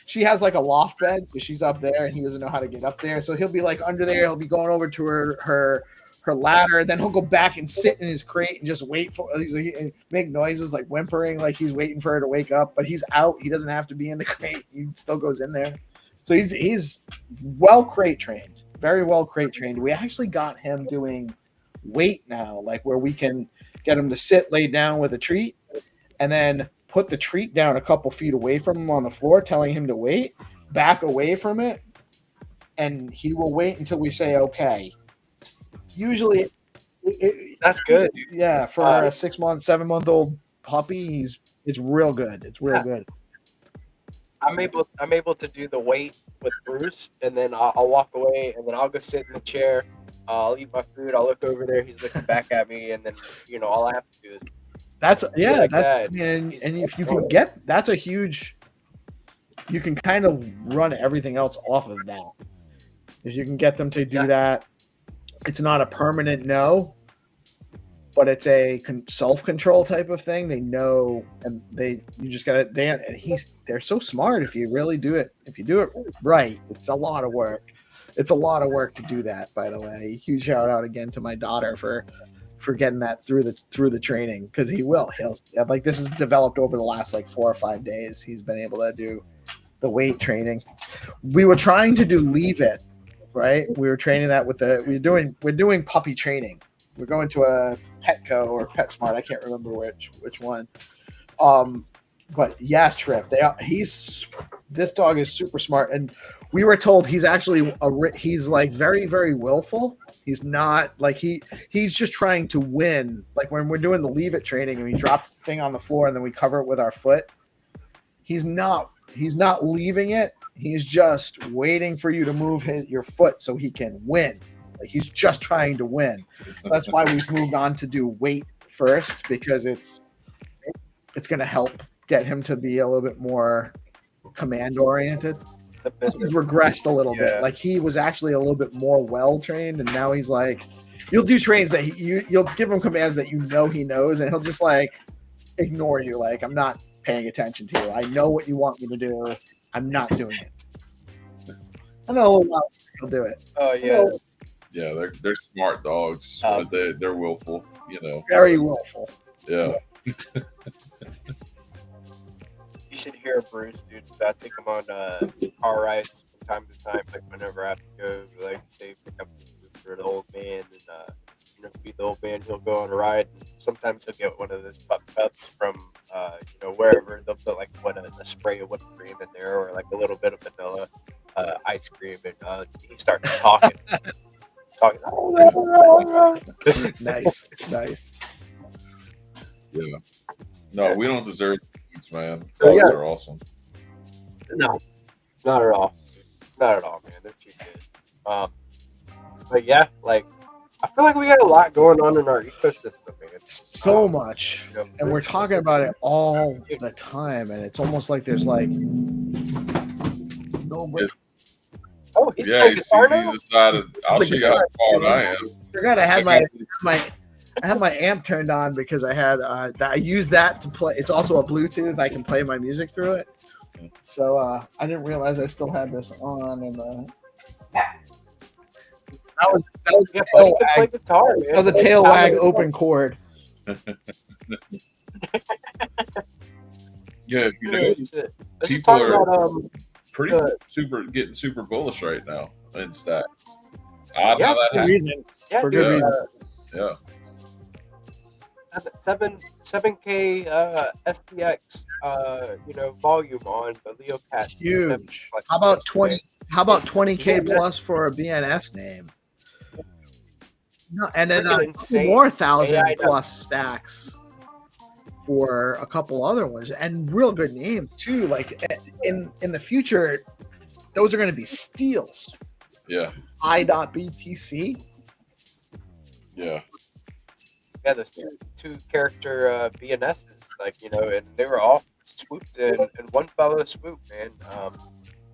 she has like a loft bed, so she's up there and he doesn't know how to get up there. So he'll be like under there, he'll be going over to her ladder, and then he'll go back and sit in his crate and just wait for and make noises like whimpering, like he's waiting for her to wake up, but he's out. He doesn't have to be in the crate. He still goes in there. So he's well crate trained, very well crate trained. We actually got him doing weight now, like where we can get him to sit, lay down with a treat, and then put the treat down a couple feet away from him on the floor, telling him to wait, back away from it, and he will wait until we say okay. Usually that's good. Yeah, for a 7-month-old puppy, it's real good. It's real good. I'm able to do the weight with Bruce, and then I'll walk away, and then I'll go sit in the chair. I'll eat my food. I'll look over there. He's looking back at me, and then all I have to do is. And if you can get, that's a huge. You can kind of run everything else off of that. If you can get them to do that, it's not a permanent no, but it's a self-control type of thing. They know, and you just gotta. They're so smart if you really do it. If you do it right, it's a lot of work. It's a lot of work to do that, by the way. Huge shout out again to my daughter for getting that through the training, because he'll like, this is developed over the last like 4 or 5 days. He's been able to do the weight training. We were trying to do Leave It, right? We were training that we're doing puppy training we're going to a Petco or PetSmart. I can't remember which one. But yeah, Trip. This dog is super smart, and we were told he's actually he's like very, very willful. He's not like he's just trying to win. Like when we're doing the leave it training and we drop the thing on the floor and then we cover it with our foot. He's not leaving it. He's just waiting for you to move your foot so he can win. Like he's just trying to win. So that's why we've moved on to do weight first, because it's going to help get him to be a little bit more command oriented. He's regressed a little bit. Like he was actually a little bit more well trained, and now he's like, you'll do trains that you'll give him commands that he knows, and he'll just like ignore you. Like, I'm not paying attention to you. I know what you want me to do. I'm not doing it. And then a little while he'll do it. Oh yeah. Yeah, they're smart dogs, but they're willful. Very willful. Yeah. You should hear Bruce, dude. I take him on car rides from time to time, like whenever I have to go, like say pick up food for the old man, and feed the old man. He'll go on a ride. And sometimes he'll get one of those pup cups from wherever. They'll put like a spray of whipped cream in there, or like a little bit of vanilla ice cream, and he starts talking. Nice. Yeah. No, we don't deserve things, man. So, Dogs are awesome. No, not at all. Not at all, man. They're too good. But yeah, like I feel like we got a lot going on in our ecosystem, man. So much, and we're talking about it all the time, and it's almost like there's like nobody. He's Yeah, he decided. I'll show you how smart I am. I forgot I had my amp turned on because I had I used that to play. It's also a Bluetooth. I can play my music through it. So I didn't realize I still had this on, and that was a tail wag open chord. Yeah, if you know, people are getting super bullish right now in stacks. I know that happens. For good reason. Yeah. 7K STX volume on the Leo Cat. Huge. How about 20K plus for a BNS name? No, and then more 1,000 plus stacks for a couple other ones, and real good names too. Like in the future, those are going to be steals. Yeah. Yeah, I.BTC. those two character BNSs, and they were all swooped in one fellow swoop, man.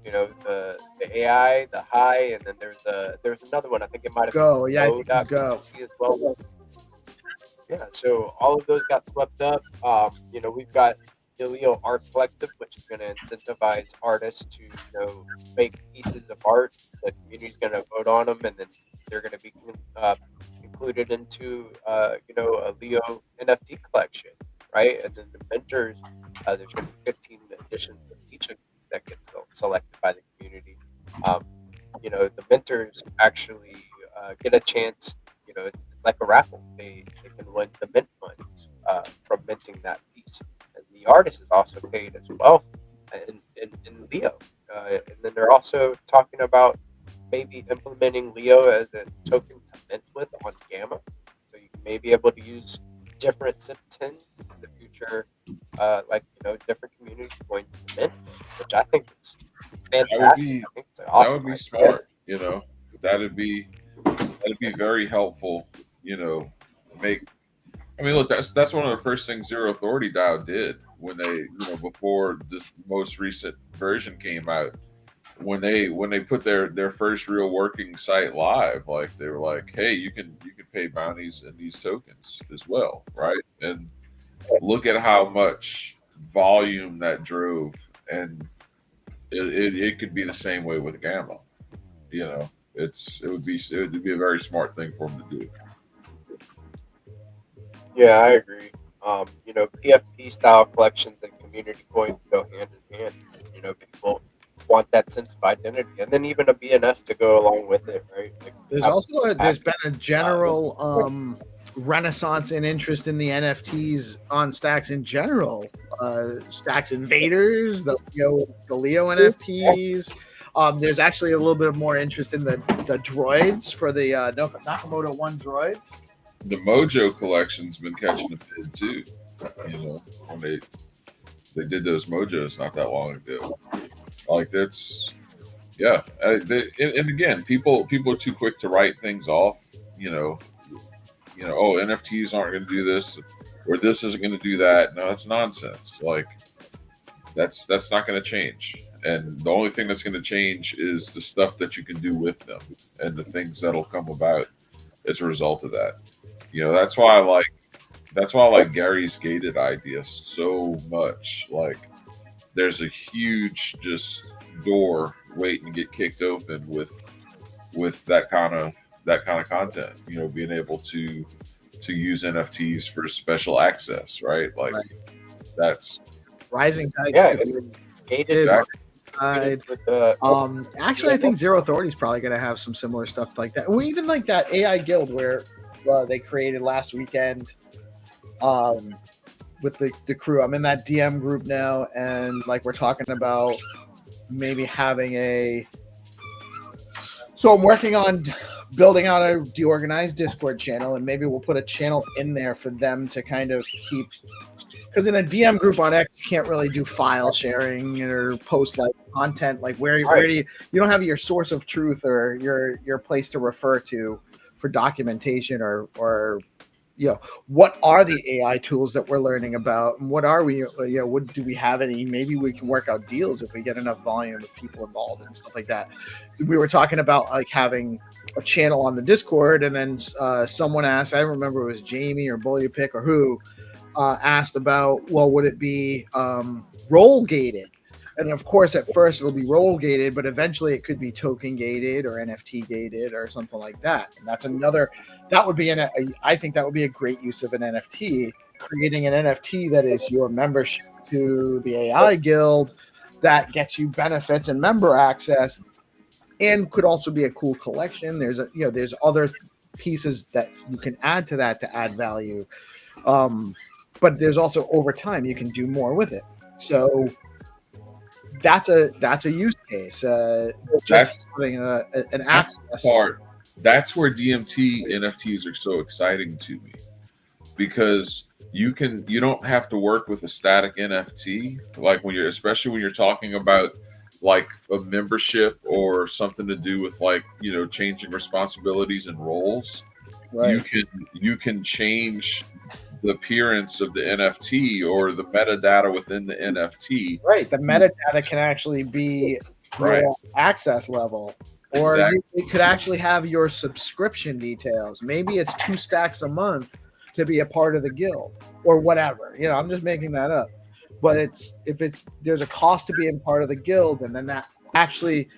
The AI, the high, and then there's another one. I think it might have been Go as well. Yeah, so all of those got swept up. We've got the Leo Art Collective, which is going to incentivize artists to make pieces of art. The community's going to vote on them, and then they're going to be included into a Leo NFT collection, right? And then the mentors, there's going to be 15 editions of each of these that gets selected by the community. The mentors actually get a chance. It's like a raffle. They can win the mint funds from minting that piece. And the artist is also paid as well in Leo. And then they're also talking about maybe implementing Leo as a token to mint with on Gamma. So you may be able to use different SIP tins in the future, different community coins to mint, which I think is fantastic. That would be smart. That'd be very helpful. Look, that's one of the first things Zero Authority DAO did when they, before this most recent version came out. When they put their first real working site live, like they were like, hey, you can pay bounties in these tokens as well, right? And look at how much volume that drove, and it could be the same way with Gamma. It would be a very smart thing for them to do. Yeah, I agree. PFP style collections and community coins go hand in hand. People want that sense of identity, and then even a BNS to go along with it, right? Like, there's been a general renaissance in interest in the NFTs on Stacks in general. Stacks Invaders, the Leo NFTs. There's actually a little bit more interest in the droids for the Nakamoto One droids. The Mojo collection's been catching a bid too. When they did those Mojos not that long ago. Like that's, yeah. And again, people are too quick to write things off. Oh, NFTs aren't going to do this, or this isn't going to do that. No, that's nonsense. Like that's not going to change. And the only thing that's going to change is the stuff that you can do with them and the things that'll come about as a result of that. That's why I like Gary's gated idea so much. Like there's a huge just door waiting to get kicked open with that kind of content. Being able to use NFTs for special access, right? Like that's Rising Tide. Yeah, gated. Actually, I think Zero Authority is probably going to have some similar stuff like that. Well, even like that AI guild where they created last weekend with the crew. I'm in that DM group now, and like we're talking about maybe having so I'm working on building out a DeOrganized Discord channel, and maybe we'll put a channel in there for them to kind of keep, because in a DM group on X, you can't really do file sharing or post like content. Like where do you don't have your source of truth or your place to refer to for documentation or what are the AI tools that we're learning about, and what are we, what do we have any? Maybe we can work out deals if we get enough volume of people involved and stuff like that. We were talking about like having a channel on the Discord, and then someone asked, I don't remember if it was Jamie or Bully Pick or who, asked about, well, would it be roll gated? And of course, at first it'll be roll gated, but eventually it could be token gated or NFT gated or something like that. And that's that would be I think that would be a great use of an NFT, creating an NFT that is your membership to the AI guild that gets you benefits and member access, and could also be a cool collection. There's there's other pieces that you can add to that to add value. But there's also over time you can do more with it. So that's a use case. Just having an access part. That's where DMT NFTs are so exciting to me, because you don't have to work with a static NFT. Like especially when you're talking about like a membership or something to do with like, changing responsibilities and roles. Right. You can change the appearance of the NFT or the metadata within the NFT. Right. The metadata can actually be your access level. Or exactly. It could actually have your subscription details. Maybe it's 2 stacks a month to be a part of the guild or whatever. I'm just making that up. But there's a cost to being part of the guild, and then that actually,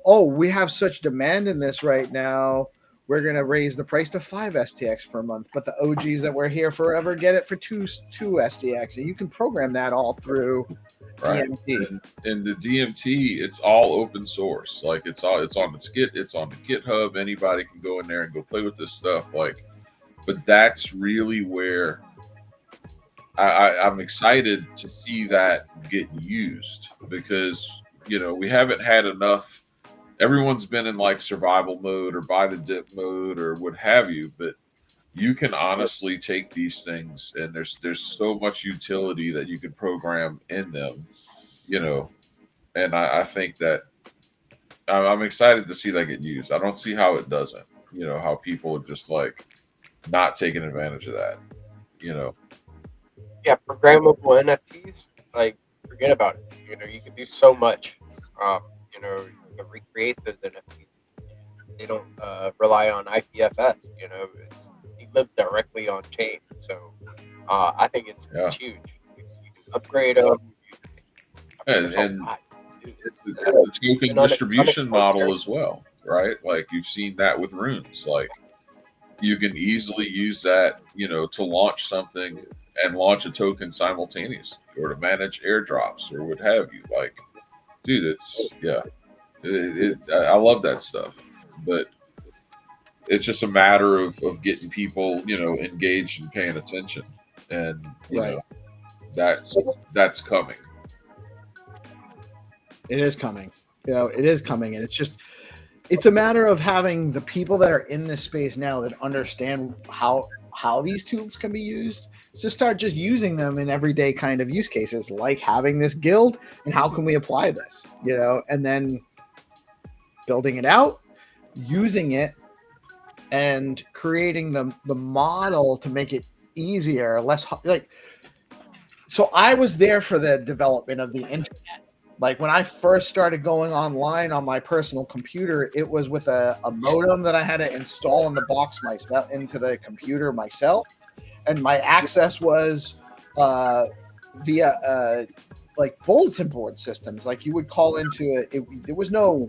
we have such demand in this right now, we're going to raise the price to 5 STX per month. But the OGs that were here forever get it for 2 STX. And you can program that all through DMT. And the DMT, it's all open source. Like it's on the GitHub. Anybody can go in there and go play with this stuff. But that's really where I'm excited to see that get used, because we haven't had enough. Everyone's been in like survival mode or buy the dip mode or what have you, but you can honestly take these things, and there's so much utility that you can program in them, and I think that I'm excited to see that get used. I don't see how it doesn't, how people are just like not taking advantage of that, Yeah, programmable NFTs, like forget about it. You can do so much. You can recreate those NFTs. They don't rely on IPFS. You live directly on chain. So I think it's huge. You can upgrade them. And the token distribution model as well, right? Like you've seen that with runes. Like you can easily use that, to launch something and launch a token simultaneously, or to manage airdrops or what have you. Like dude, I love that stuff, but it's just a matter of getting people, engaged and paying attention, and that's coming. It is coming. It is coming, and it's a matter of having the people that are in this space now that understand how these tools can be used, to start just using them in everyday kind of use cases, like having this guild and how can we apply this, and then building it out, using it, and creating the model to make it easier, less like. So I was there for the development of the internet. Like when I first started going online on my personal computer, it was with a modem that I had to install in the box myself into the computer myself, and my access was via like bulletin board systems. Like you would call into it. There was no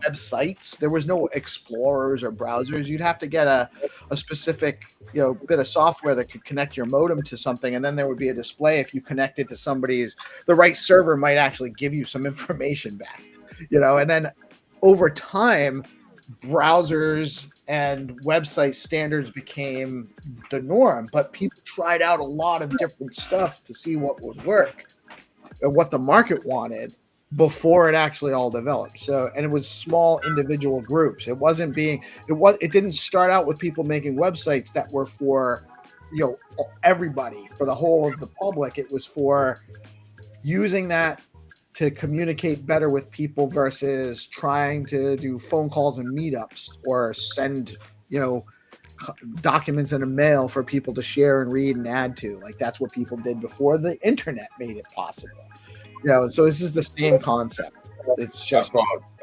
websites, there was no explorers or browsers. You'd have to get a specific bit of software that could connect your modem to something, and then there would be a display. If you connected to the right server might actually give you some information back, and then over time browsers and website standards became the norm, but people tried out a lot of different stuff to see what would work and what the market wanted before it actually all developed. So, and it was small individual groups. It didn't start out with people making websites that were for, everybody, for the whole of the public. It was for using that to communicate better with people versus trying to do phone calls and meetups or send, documents in a mail for people to share and read and add to. Like that's what people did before the internet made it possible. So this is the same concept. It's just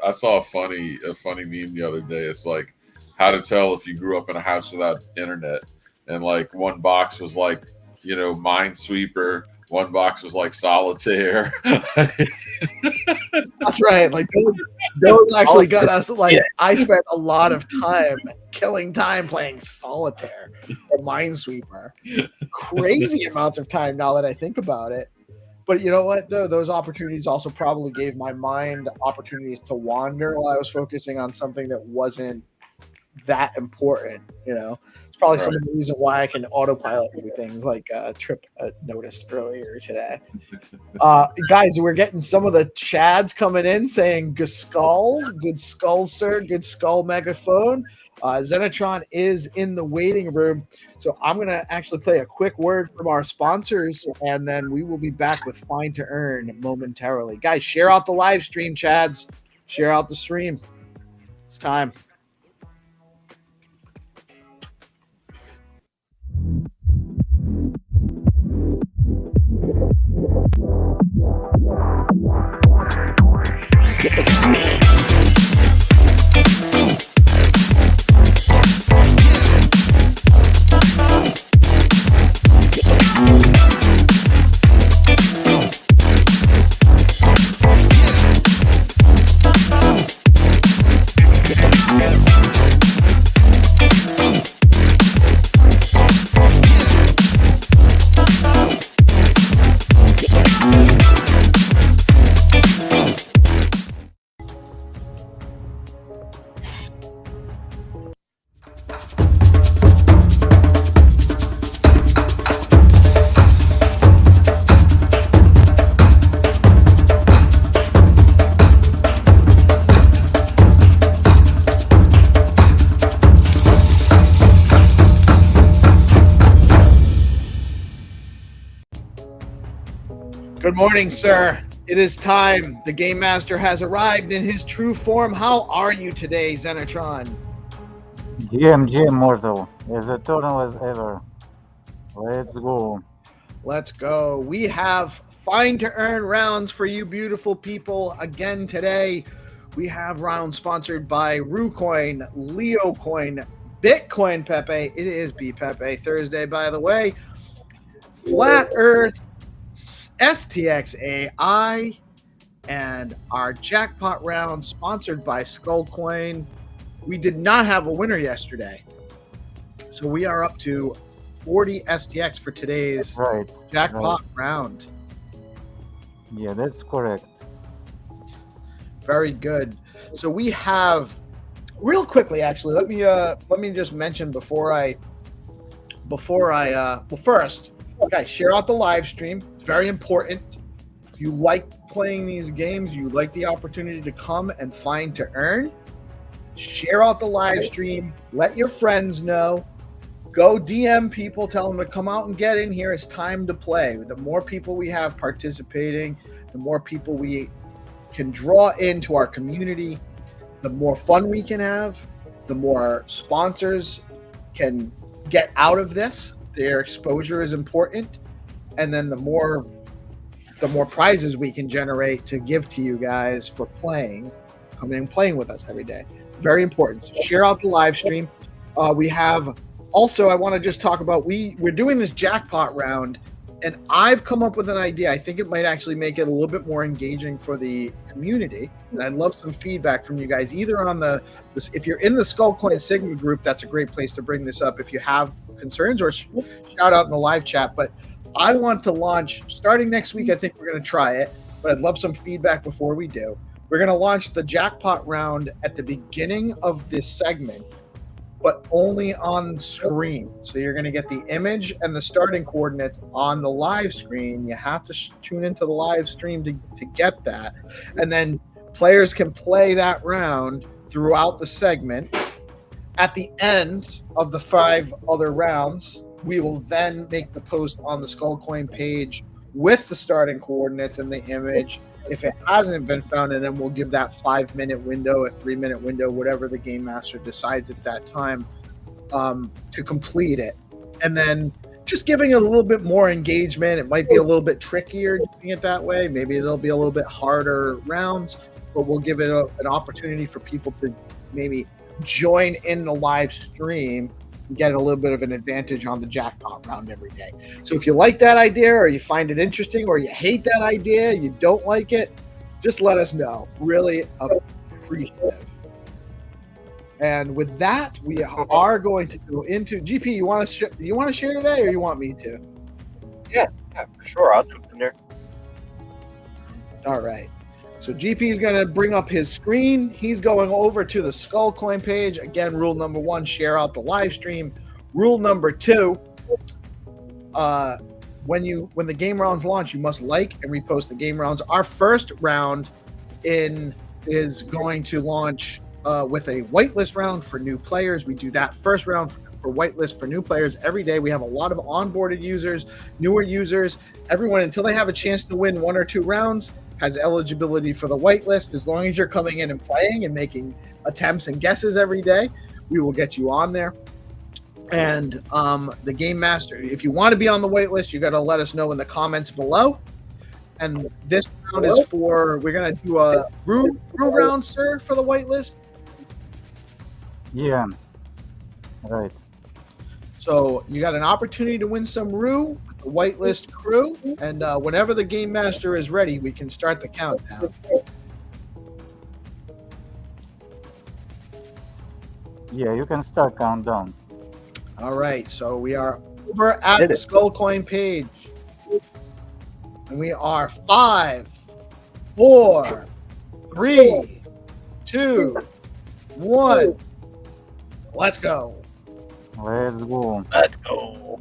I saw a funny meme the other day. It's like how to tell if you grew up in a house without internet, and like one box was like Minesweeper, one box was like Solitaire. That's right. Like those actually got us. Like I spent a lot of time killing time playing Solitaire or Minesweeper. Crazy amounts of time now that I think about it. But you know what, though? Those opportunities also probably gave my mind opportunities to wander while I was focusing on something that wasn't that important. It's probably some of the reason why I can autopilot do things like Trip noticed earlier today. Guys, we're getting some of the chads coming in saying good skull, sir, good skull megaphone. Xenitron is in the waiting room. So I'm going to actually play a quick word from our sponsors, and then we will be back with Find2Earn momentarily. Guys, share out the live stream, chads. Share out the stream. It's time. Good morning, sir. It is time. The Game Master has arrived in his true form. How are you today, Xenitron? GM Mortal, as eternal as ever. Let's go. Let's go. We have Find2Earn rounds for you beautiful people again today. We have rounds sponsored by RuCoin, LeoCoin, Bitcoin Pepe. It is BPepe Thursday, by the way. Flat Earth, STX AI, and our jackpot round sponsored by Skullcoin. We did not have a winner yesterday, so we are up to 40 STX for today's jackpot round. Yeah, that's correct. Very good. So we have, real quickly, actually, let me just mention first, guys, share out the live stream. It's very important. If you like playing these games, you like the opportunity to come and find to earn, share out the live stream. Let your friends know. Go DM people, tell them to come out and get in here. It's time to play. The more people we have participating, the more people we can draw into our community, the more fun we can have, the more sponsors can get out of this. Their exposure is important. And then the more prizes we can generate to give to you guys for playing, coming and playing with us every day. Very important. So share out the live stream. We have also, I want to just talk about, we're doing this jackpot round, and I've come up with an idea. I think it might actually make it a little bit more engaging for the community. And I'd love some feedback from you guys, either on if you're in the Skullcoin Sigma group, that's a great place to bring this up if you have concerns, or shout out in the live chat. But I want to launch, starting next week, I think we're going to try it, but I'd love some feedback before we do. We're going to launch the jackpot round at the beginning of this segment, but only on screen. So you're going to get the image and the starting coordinates on the live screen. You have to tune into the live stream to get that. And then players can play that round throughout the segment. At the end of the 5 other rounds, we will then make the post on the Skullcoin page with the starting coordinates and the image. If it hasn't been found, and then we'll give that 5-minute window, a 3-minute window, whatever the game master decides at that time, to complete it. And then just giving it a little bit more engagement. It might be a little bit trickier doing it that way. Maybe it'll be a little bit harder rounds, but we'll give it an opportunity for people to maybe join in the live stream and get a little bit of an advantage on the jackpot round every day. So if you like that idea, or you find it interesting, or you hate that idea, you don't like it, just let us know. Really appreciative. And with that, we are going to go into GP. You want to share today, or you want me to? Yeah, for sure. I'll jump in there. All right. So GP is going to bring up his screen. He's going over to the Skullcoin page. Again, rule number 1, share out the live stream. Rule number 2, when the game rounds launch, you must like and repost the game rounds. Our first round is going to launch with a whitelist round for new players. We do that first round for whitelist for new players every day. We have a lot of onboarded users, newer users. Everyone, until they have a chance to win 1 or 2 rounds, has eligibility for the whitelist. As long as you're coming in and playing and making attempts and guesses every day, we will get you on there. And the game master, if you want to be on the whitelist, you got to let us know in the comments below. And this round is we're going to do a brew round, sir, for the whitelist. Yeah, right. So you got an opportunity to win some Rue, the whitelist crew, and whenever the game master is ready, we can start the countdown. Yeah, you can start countdown. All right, so we are over at the Skullcoin page, and we are 5, 4, 3, 2, 1. Let's go. Let's go. Let's go.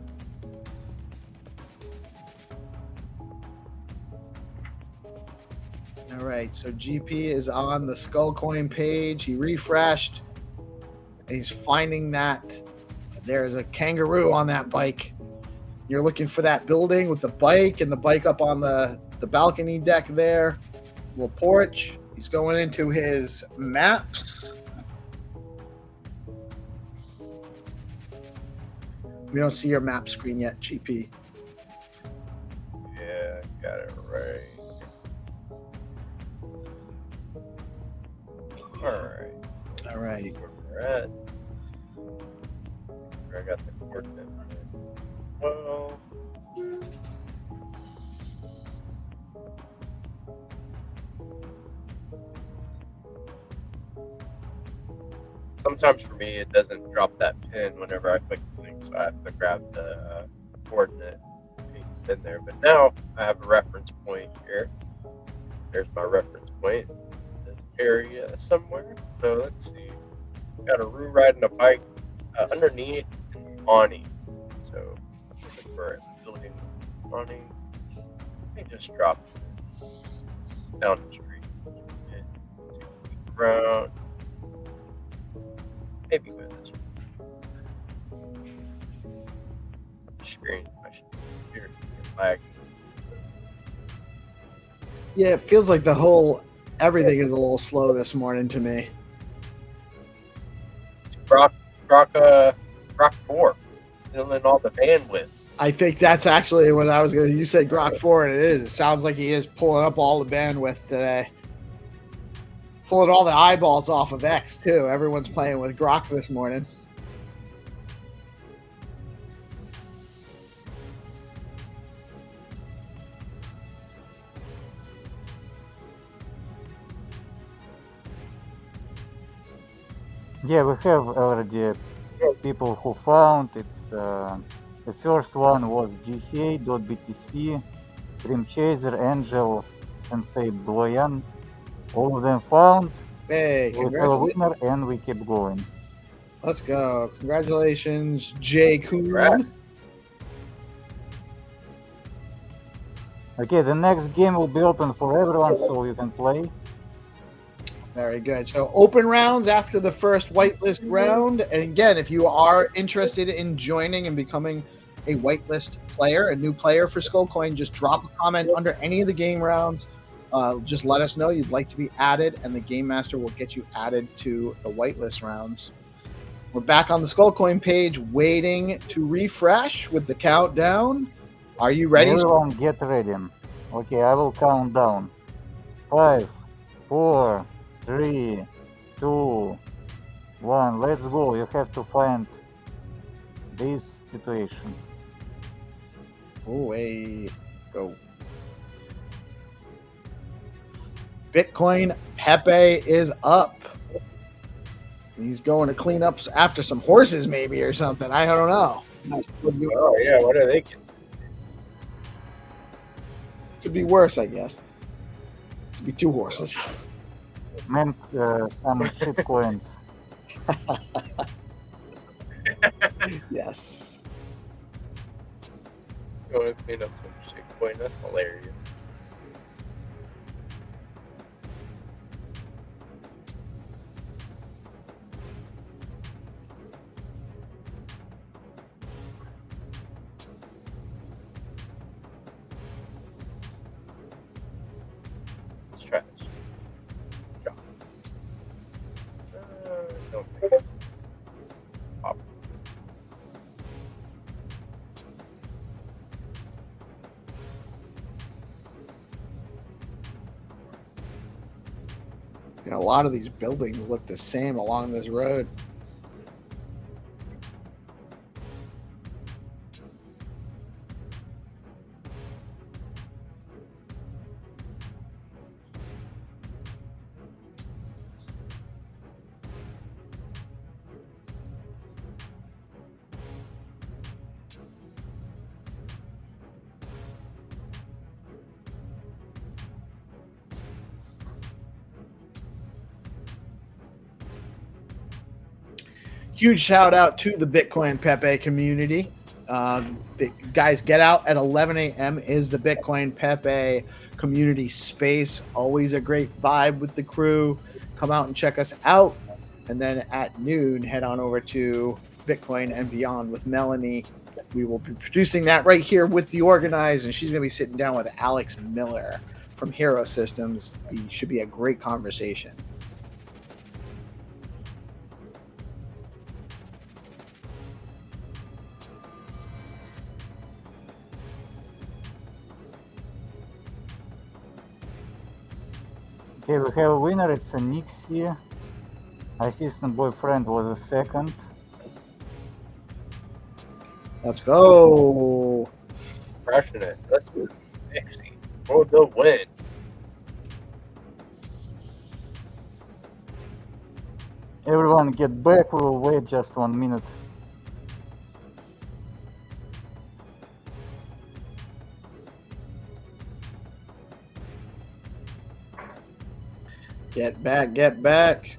All right, so GP is on the Skullcoin page. He refreshed, and he's finding that there's a kangaroo on that bike. You're looking for that building with the bike, and the bike up on the balcony deck there, little porch. He's going into his maps. We don't see your map screen yet, GP. Yeah, got it right. All right. All right. Where we're at. Where I got the coordinates. Well. Sometimes for me, it doesn't drop that pin whenever I click the link, so I have to grab the coordinate paste it in there. But now I have a reference point here. There's my reference point. This area somewhere. So let's see. Got a Roo riding a bike underneath an awning. So let's look for a building awning. Let me just drop down the street and peek around. Maybe go this way. Screen. Here, lag. Yeah, it feels like the whole everything is a little slow this morning to me. Grok 4. Still in all the bandwidth. I think that's actually what I was going to. You said Grok 4, and it is. It sounds like he is pulling up all the bandwidth today. Pulling all the eyeballs off of X, too. Everyone's playing with Grok this morning. Yeah, we have already people who found it. The first one was GH.BTC, Dream Chaser, Angel, and say Bloyan. All of them found. Hey, We have a congratulations. winner and we keep going. Let's go. Congratulations, Jay Kuhn. Congrats. Okay, the next game will be open for everyone, so you can play. Very good. So open rounds after the first whitelist round. And again, if you are interested in joining and becoming a whitelist player, a new player for Skullcoin, just drop a comment under any of the game rounds. Just let us know you'd like to be added, and the Game Master will get you added to the whitelist rounds. We're back on the Skullcoin page, waiting to refresh with the countdown. Are you ready? Everyone get ready. Okay, I will count down. 5, 4, 3, 2, 1. Let's go. You have to find this situation. Oh, hey, go. Bitcoin Pepe is up. He's going to clean up after some horses, maybe, or something. I don't know. Oh yeah, what are they getting? Could be worse, I guess. Could be 2 horses. Man, some shit coins. Yes. Going to clean up some shit coin. That's hilarious. Let's try this. Drop. Don't think it. Pop. Yeah, a lot of these buildings look the same along this road. Huge shout out to the Bitcoin Pepe community. The guys, get out at 11 a.m. is the Bitcoin Pepe community space. Always a great vibe with the crew. Come out and check us out. And then at noon, head on over to Bitcoin and Beyond with Melanie. We will be producing that right here with DeOrganized, and she's going to be sitting down with Alex Miller from Hero Systems. It should be a great conversation. Okay, we have a winner. It's a Nixie. Assistant boyfriend was a second. Let's go. Crushing it. Let's move Nixie for the win. Everyone get back. We will wait just 1 minute. Get back, get back.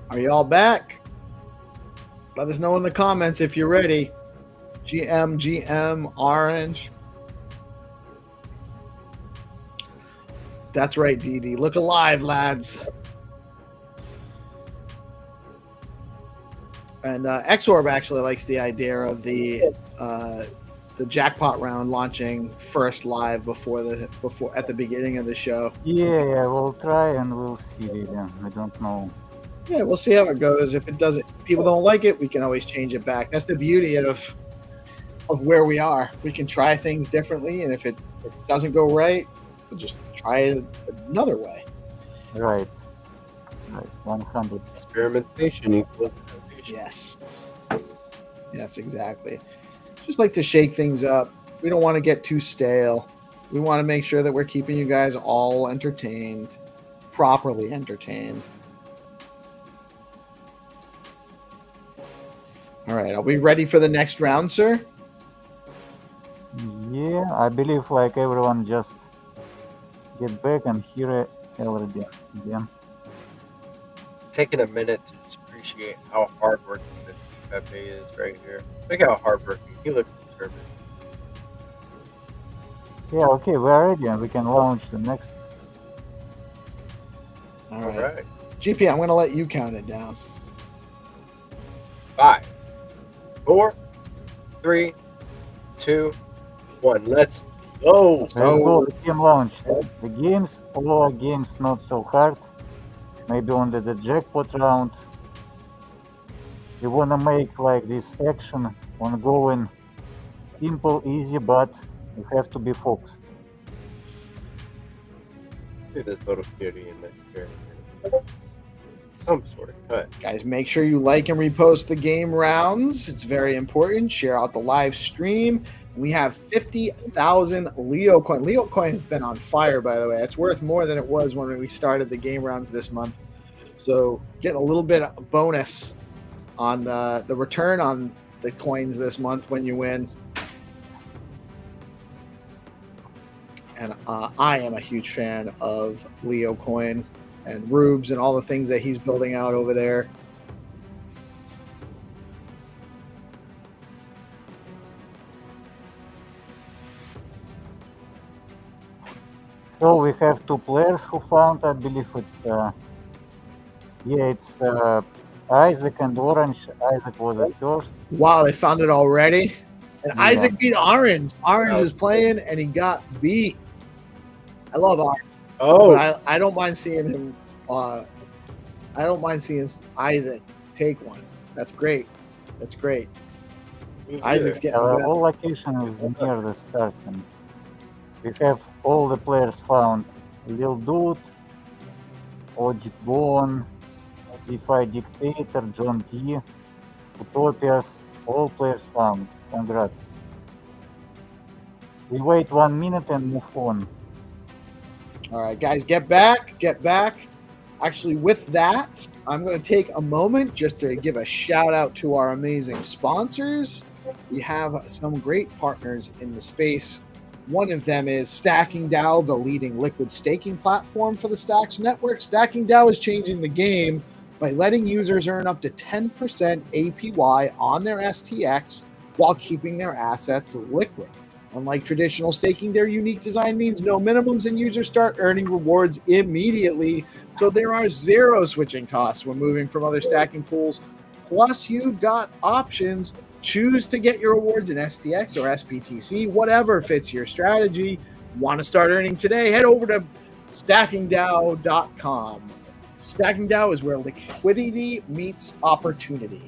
Are you all back? Let us know in the comments if you're ready. GM, Orange. That's right, DD. Look alive, lads. And Xorb actually likes the idea of the jackpot round launching first live before at the beginning of the show. Yeah, we'll try and we'll see. Really. I don't know. Yeah, we'll see how it goes. If it doesn't, people don't like it, we can always change it back. That's the beauty of where we are. We can try things differently, and if it doesn't go right, we'll just try it another way. Right. 100. Experimentation equals innovation. Yes, exactly. Just like to shake things up. We don't want to get too stale. We want to make sure that we're keeping you guys all entertained, properly entertained. All right, are we ready for the next round, sir? Yeah, I believe like everyone just get back and hear it already. Yeah. Taking a minute to just appreciate how hardworking this Pepe is right here. Look how hardworking. He looks determined. Yeah, okay, we're ready and we can launch the next. All All right. right. GP, I'm going to let you count it down. 5, 4, 3, 2, 1. Let's go. Let's Let's go. go, the game launch. The games, all our games not so hard. Maybe only the jackpot round. We wanna make like this action ongoing, simple, easy, but you have to be focused. Look at this little kitty in the chair. Some sort of cut. Guys, make sure you like and repost the game rounds. It's very important. Share out the live stream. We have 50,000 Leo coin. Leo coin has been on fire, by the way. It's worth more than it was when we started the game rounds this month. So get a little bit of bonus on the return on the coins this month when you win. And I am a huge fan of Leo coin and Rubes and all the things that he's building out over there. So we have two players who found, I believe it's Isaac and Orange. Isaac was at first. Wow, they found it already. And Yeah. Isaac beat Orange. Orange Oh. is playing and he got beat. I love Orange. Oh, But I don't mind seeing him. I don't mind seeing Isaac take one. That's great. That's great. Isaac's getting better. All location is near the start, and we have all the players found. Lil Dude, Ogic Bone, DeFi Dictator, John D, Utopias, all players found. Congrats. We wait 1 minute and move on. All right, guys, get back. Get back. Actually, with that, I'm going to take a moment just to give a shout out to our amazing sponsors. We have some great partners in the space. One of them is Stacking DAO, the leading liquid staking platform for the Stacks network. Stacking DAO is changing the game by letting users earn up to 10% APY on their STX while keeping their assets liquid. Unlike traditional staking, their unique design means no minimums and users start earning rewards immediately. So there are zero switching costs when moving from other stacking pools. Plus, you've got options. Choose to get your rewards in STX or SBTC, whatever fits your strategy. Want to start earning today? Head over to stackingdao.com. Stacking DAO is where liquidity meets opportunity.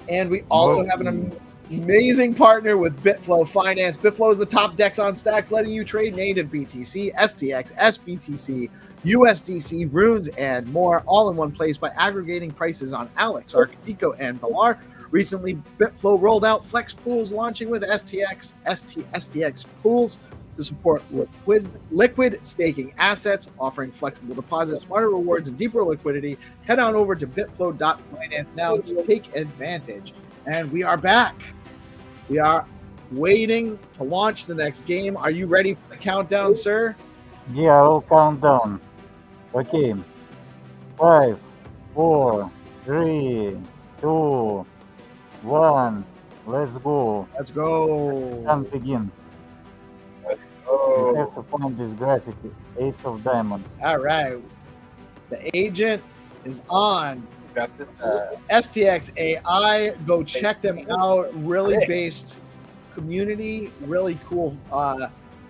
And we also have an amazing partner with BitFlow.Finance. BitFlow is the top DEX on Stacks, letting you trade native BTC, STX, SBTC, USDC, runes, and more, all in one place by aggregating prices on Alex, Arcadico, and Valar. Recently, BitFlow rolled out Flex Pools, launching with STX Pools to support liquid staking assets, offering flexible deposits, smarter rewards, and deeper liquidity. Head on over to bitflow.finance now to take advantage. And we are back. We are waiting to launch the next game. Are you ready for the countdown, sir? Yeah, I'll count down. Okay. 5, 4, 3, 2, 1. Let's go. Let's go. Can't begin. Let's We go. have to find this graffiti. Ace of Diamonds. All right. The agent is on. We got this. STX AI. Go check them out. Really based community. Really cool.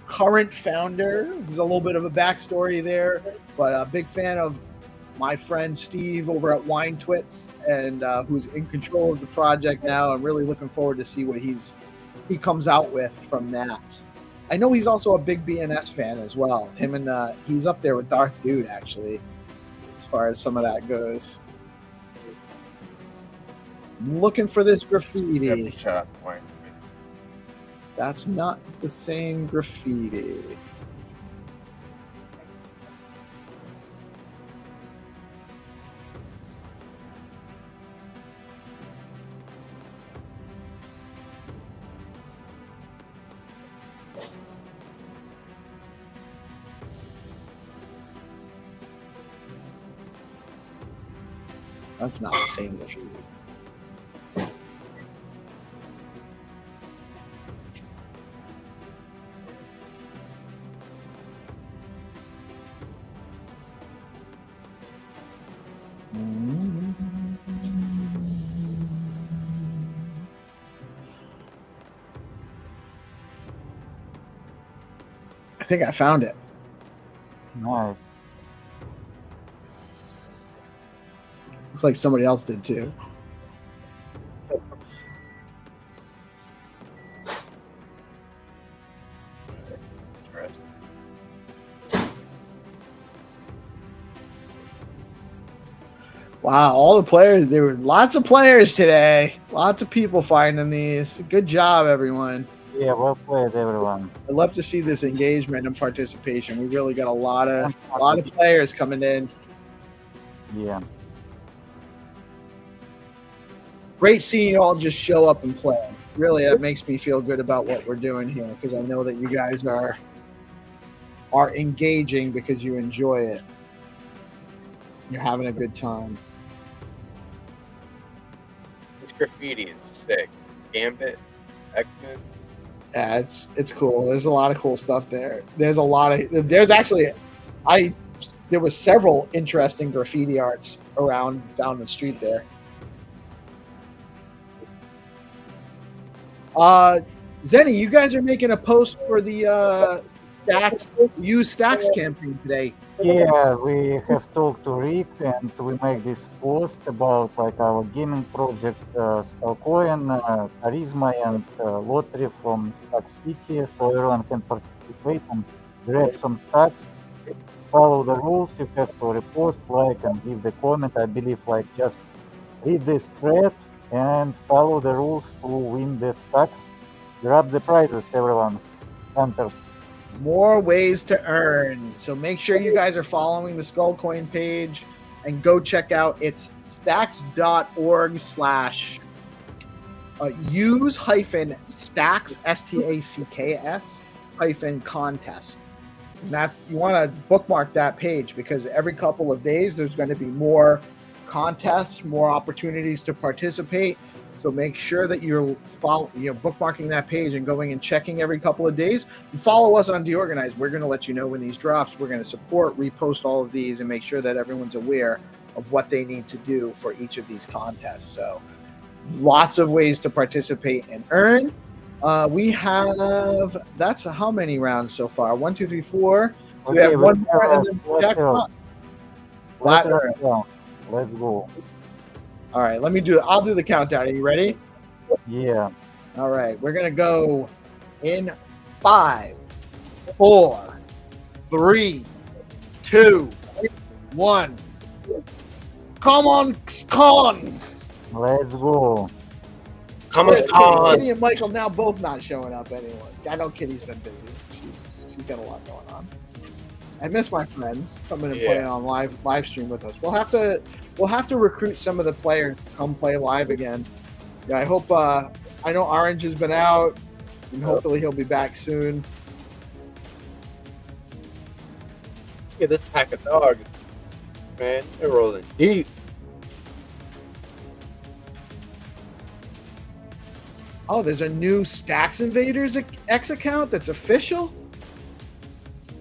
Current founder. There's a little bit of a backstory there, but a big fan of my friend Steve over at Wine Twits, and who's in control of the project now. I'm really looking forward to see what he comes out with from that. I know he's also a big BNS fan as well. Him and he's up there with Darth Dude actually, as far as some of that goes. Looking for this graffiti. That's not the same graffiti. That's not the same graffiti. I think I found it. Nice. Looks like somebody else did too. Wow, all the players, there were lots of players today. Lots of people finding these. Good job, everyone. Yeah, well played, everyone. I'd love to see this engagement and participation. We really got a lot of players coming in. Yeah. Great seeing you all just show up and play. Really, that makes me feel good about what we're doing here, because I know that you guys are engaging because you enjoy it. You're having a good time. This graffiti is sick. Gambit, X-Men. Yeah, it's cool. There's a lot of cool stuff there. There was several interesting graffiti arts around down the street there. Zenny, you guys are making a post for the use Stacks campaign today. Yeah, we have talked to Rick and we make this post about like our gaming project, Stablecoin, Charisma, and lottery from Stack City, so everyone can participate and grab some stacks. Follow the rules. You have to repost, like, and leave the comment. I believe like just read this thread and follow the rules to win the stacks. Grab the prizes, everyone. Hunters. More ways to earn. So make sure you guys are following the Skullcoin page and go check out it's stacks.org/use-stacks STACKS-contest. And that you want to bookmark that page, because every couple of days there's going to be more contests, more opportunities to participate. So make sure that you're bookmarking that page and going and checking every couple of days. And follow us on DeOrganized. We're going to let you know when these drops. We're going to support, repost all of these, and make sure that everyone's aware of what they need to do for each of these contests. So lots of ways to participate and earn. We have, that's how many rounds so far? 1, 2, 3, 4. So we have one more and then jackpot. Flat Earth. Let's go. All right, I'll do the countdown. Are you ready? Yeah. All right, we're gonna go in 5, 4, 3, 2, 1. Come on, Con! Let's go. Come on. Kitty and Michael now both not showing up anymore. I know Kitty's been busy. She's got a lot going on. I miss my friends coming and playing on live stream with us. We'll have to recruit some of the players to come play live again. Yeah, I hope. I know Orange has been out, and hopefully he'll be back soon. Look at this pack of dogs, man. They're rolling deep. Oh, there's a new Stacks Invaders X account that's official.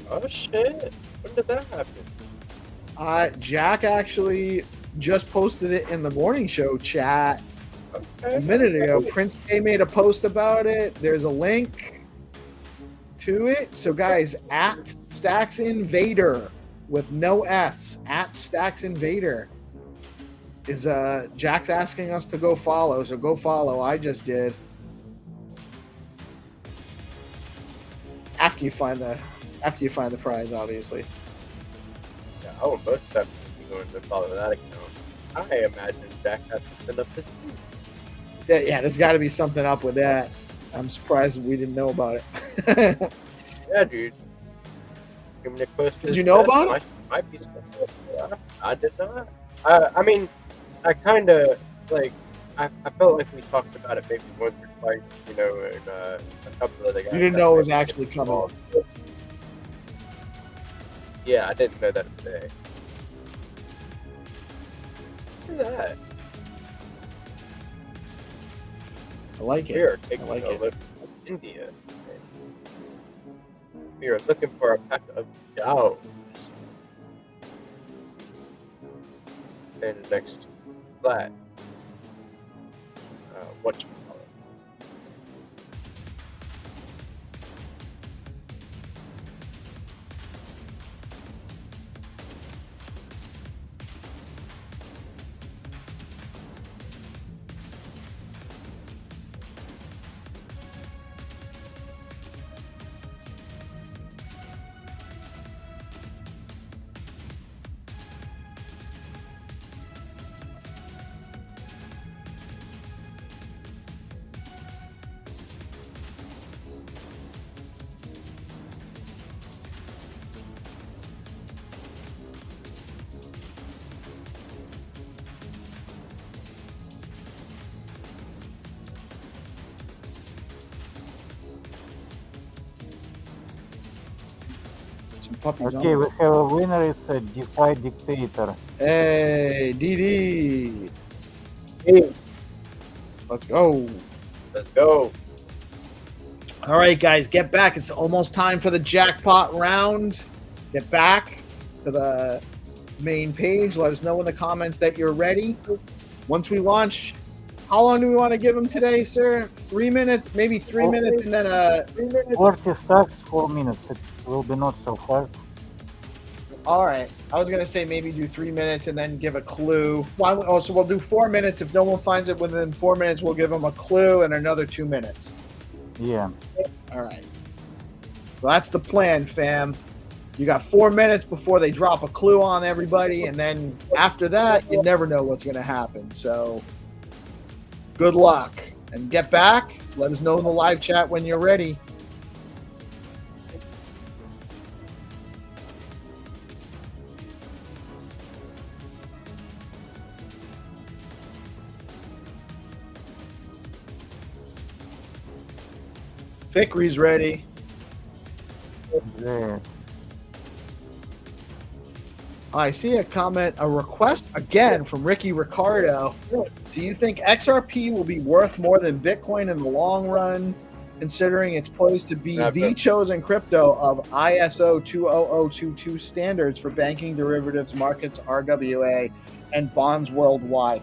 Oh shit! When did that happen? Jack actually just posted it in the morning show chat a minute ago. Prince K made a post about it. There's a link to it. So guys, at Stacks Invader with no S, at Stacks Invader is Jack's asking us to go follow. So go follow. I just did. After you find the prize, obviously. Yeah, I will most definitely be going to follow that account. I imagine Jack has something up his sleeve. Yeah, there's got to be something up with that. I'm surprised we didn't know about it. Yeah, dude. Did you know about it? Might be something. Yeah, I did not. I mean, I kind of like. I felt like we talked about it maybe once or twice, you know, and a couple of the guys. You didn't know it was actually coming. Yeah, I didn't know that today. Look at that. I like it. We are taking I like a it. look at India. We are looking for a pack of dogs. And next to that, what you call it? Some puppies Okay, on. we have a winner. It's a DeFi Dictator. Hey, DD. Hey, Let's go. let's go. All right, guys, get back. It's almost time for the jackpot round. Get back to the main page. Let us know in the comments that you're ready. Once we launch, how long do we want to give them today, sir? 3 minutes, maybe 3 minutes, and then 3 minutes. 40 stacks, 4 minutes. It will be not so hard. All right. I was gonna say maybe do 3 minutes and then give a clue. So we'll do 4 minutes. If no one finds it within 4 minutes, we'll give them a clue and another 2 minutes. Yeah. All right. So that's the plan, fam. You got 4 minutes before they drop a clue on everybody, and then after that, you never know what's gonna happen. So good luck and get back. Let us know in the live chat when you're ready. Fikri's ready. Yeah. I see a comment, a request again from Ricky Ricardo. Do you think XRP will be worth more than Bitcoin in the long run, considering it's poised to be the chosen crypto of ISO 20022 standards for banking, derivatives, markets, RWA, and bonds worldwide?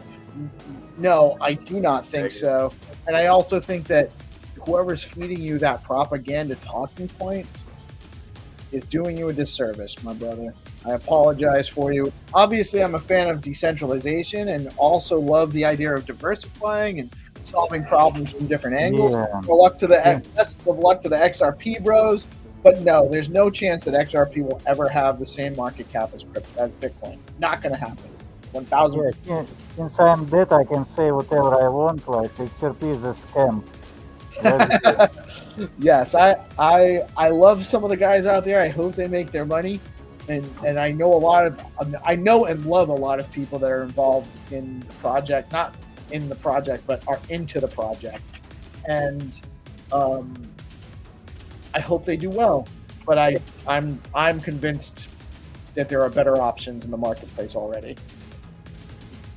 No, I do not think so. And I also think that whoever's feeding you that propaganda talking points is doing you a disservice, my brother. I apologize for you. Obviously, I'm a fan of decentralization and also love the idea of diversifying and solving problems from different angles. Yeah. Best of luck to the XRP bros. But no, there's no chance that XRP will ever have the same market cap as Bitcoin. Not going to happen. 1,000%. Yeah, since I'm dead, I can say whatever I want. Like XRP is a scam. Yes, I love some of the guys out there. I hope they make their money, and I know I know and love a lot of people that are involved in the project, not in the project, but are into the project, and I hope they do well. But I'm convinced that there are better options in the marketplace already.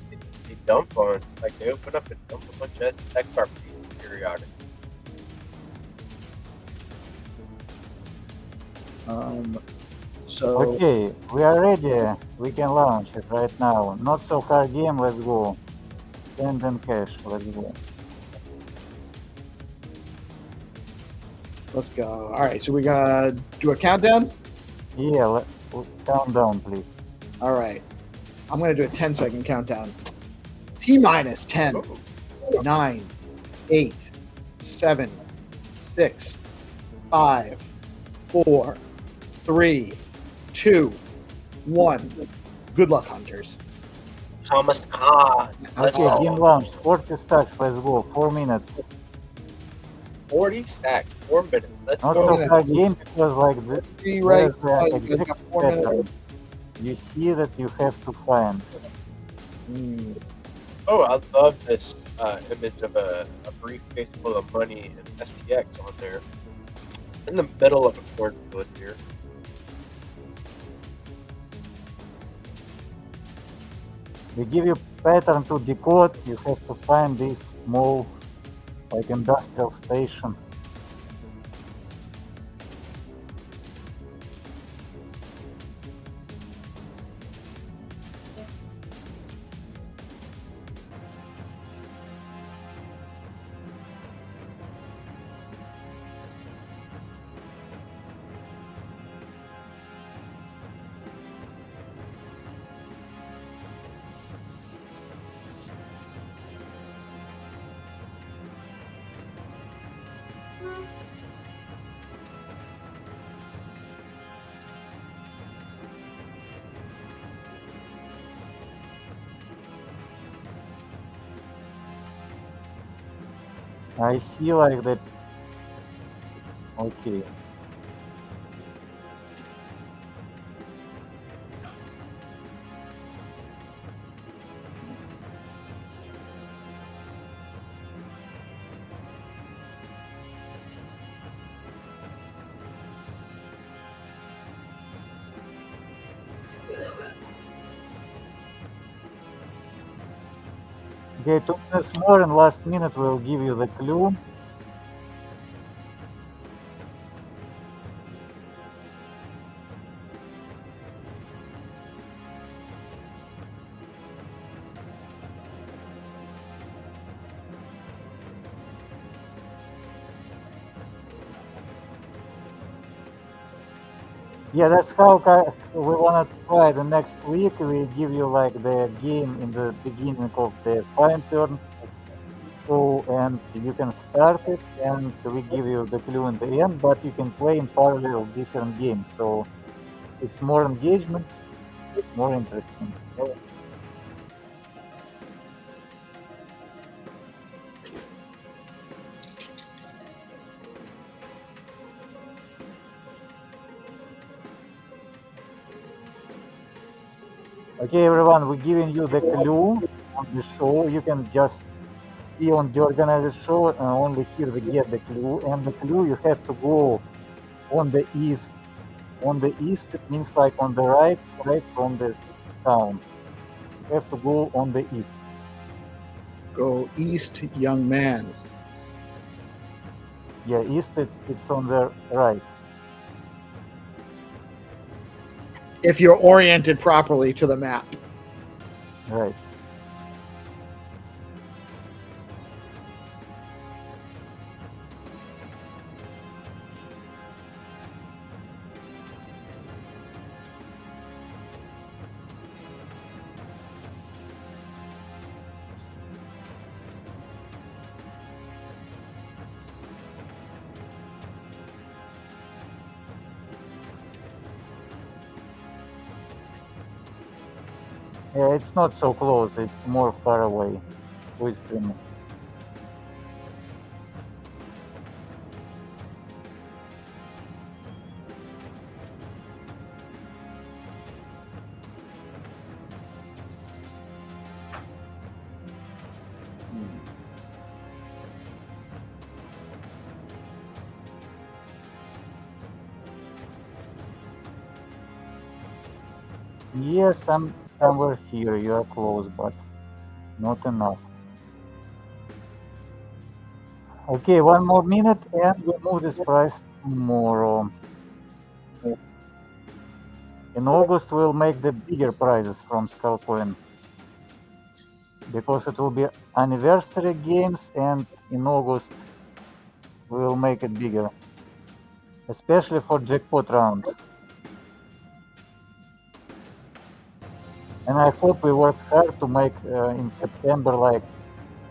They dump on, like they open up and dump a bunch of XRP periodically. So okay, we are ready. We can launch it right now. Not so hard game. Let's go. Send and cash. Let's go. let's go. All right, so we gotta do a countdown. Yeah, countdown, please. All right, I'm gonna do a 10-second countdown. T-minus 10, 9, 8, 7, 6, 5, 4, 3, 2, 1. Good luck, hunters. Thomas Khan. Let's Okay, go. game launched. 40 stacks. Let's go. 4 minutes. 40 stacks, 4 minutes. Let's Not go. so hard game because like this. Be right. There's You guys got 4 pattern. minutes. You see that you have to find. Oh, I love this image of a briefcase full of money and STX on there. In the middle of a cornfield here. We give you pattern to decode. You have to find this small, like industrial station. I see like that. Okay. Okay, 2 minutes more and last minute will give you the clue. Yeah, that's how we wanna try the next week. We give you like the game in the beginning of the Find2Earn show, and you can start it, and we give you the clue in the end. But you can play in parallel different games, so it's more engagement, more interesting. Okay, everyone, we're giving you the clue on the show. You can just be on the organized show and only here to get the clue. And the clue you have to go on the east. On the east, it means like on the right side from this town. You have to go on the east. Go east, young man. Yeah, east, it's on the right. If you're oriented properly to the map. Right. Yeah, it's not so close. It's more far away. With streaming. Yes, I'm somewhere here. You are close, but not enough. Okay, 1 more minute, and we move this price tomorrow. In August, we'll make the bigger prizes from Skullcoin because it will be anniversary games, and in August we will make it bigger, especially for jackpot round. And I hope we work hard to make in September, like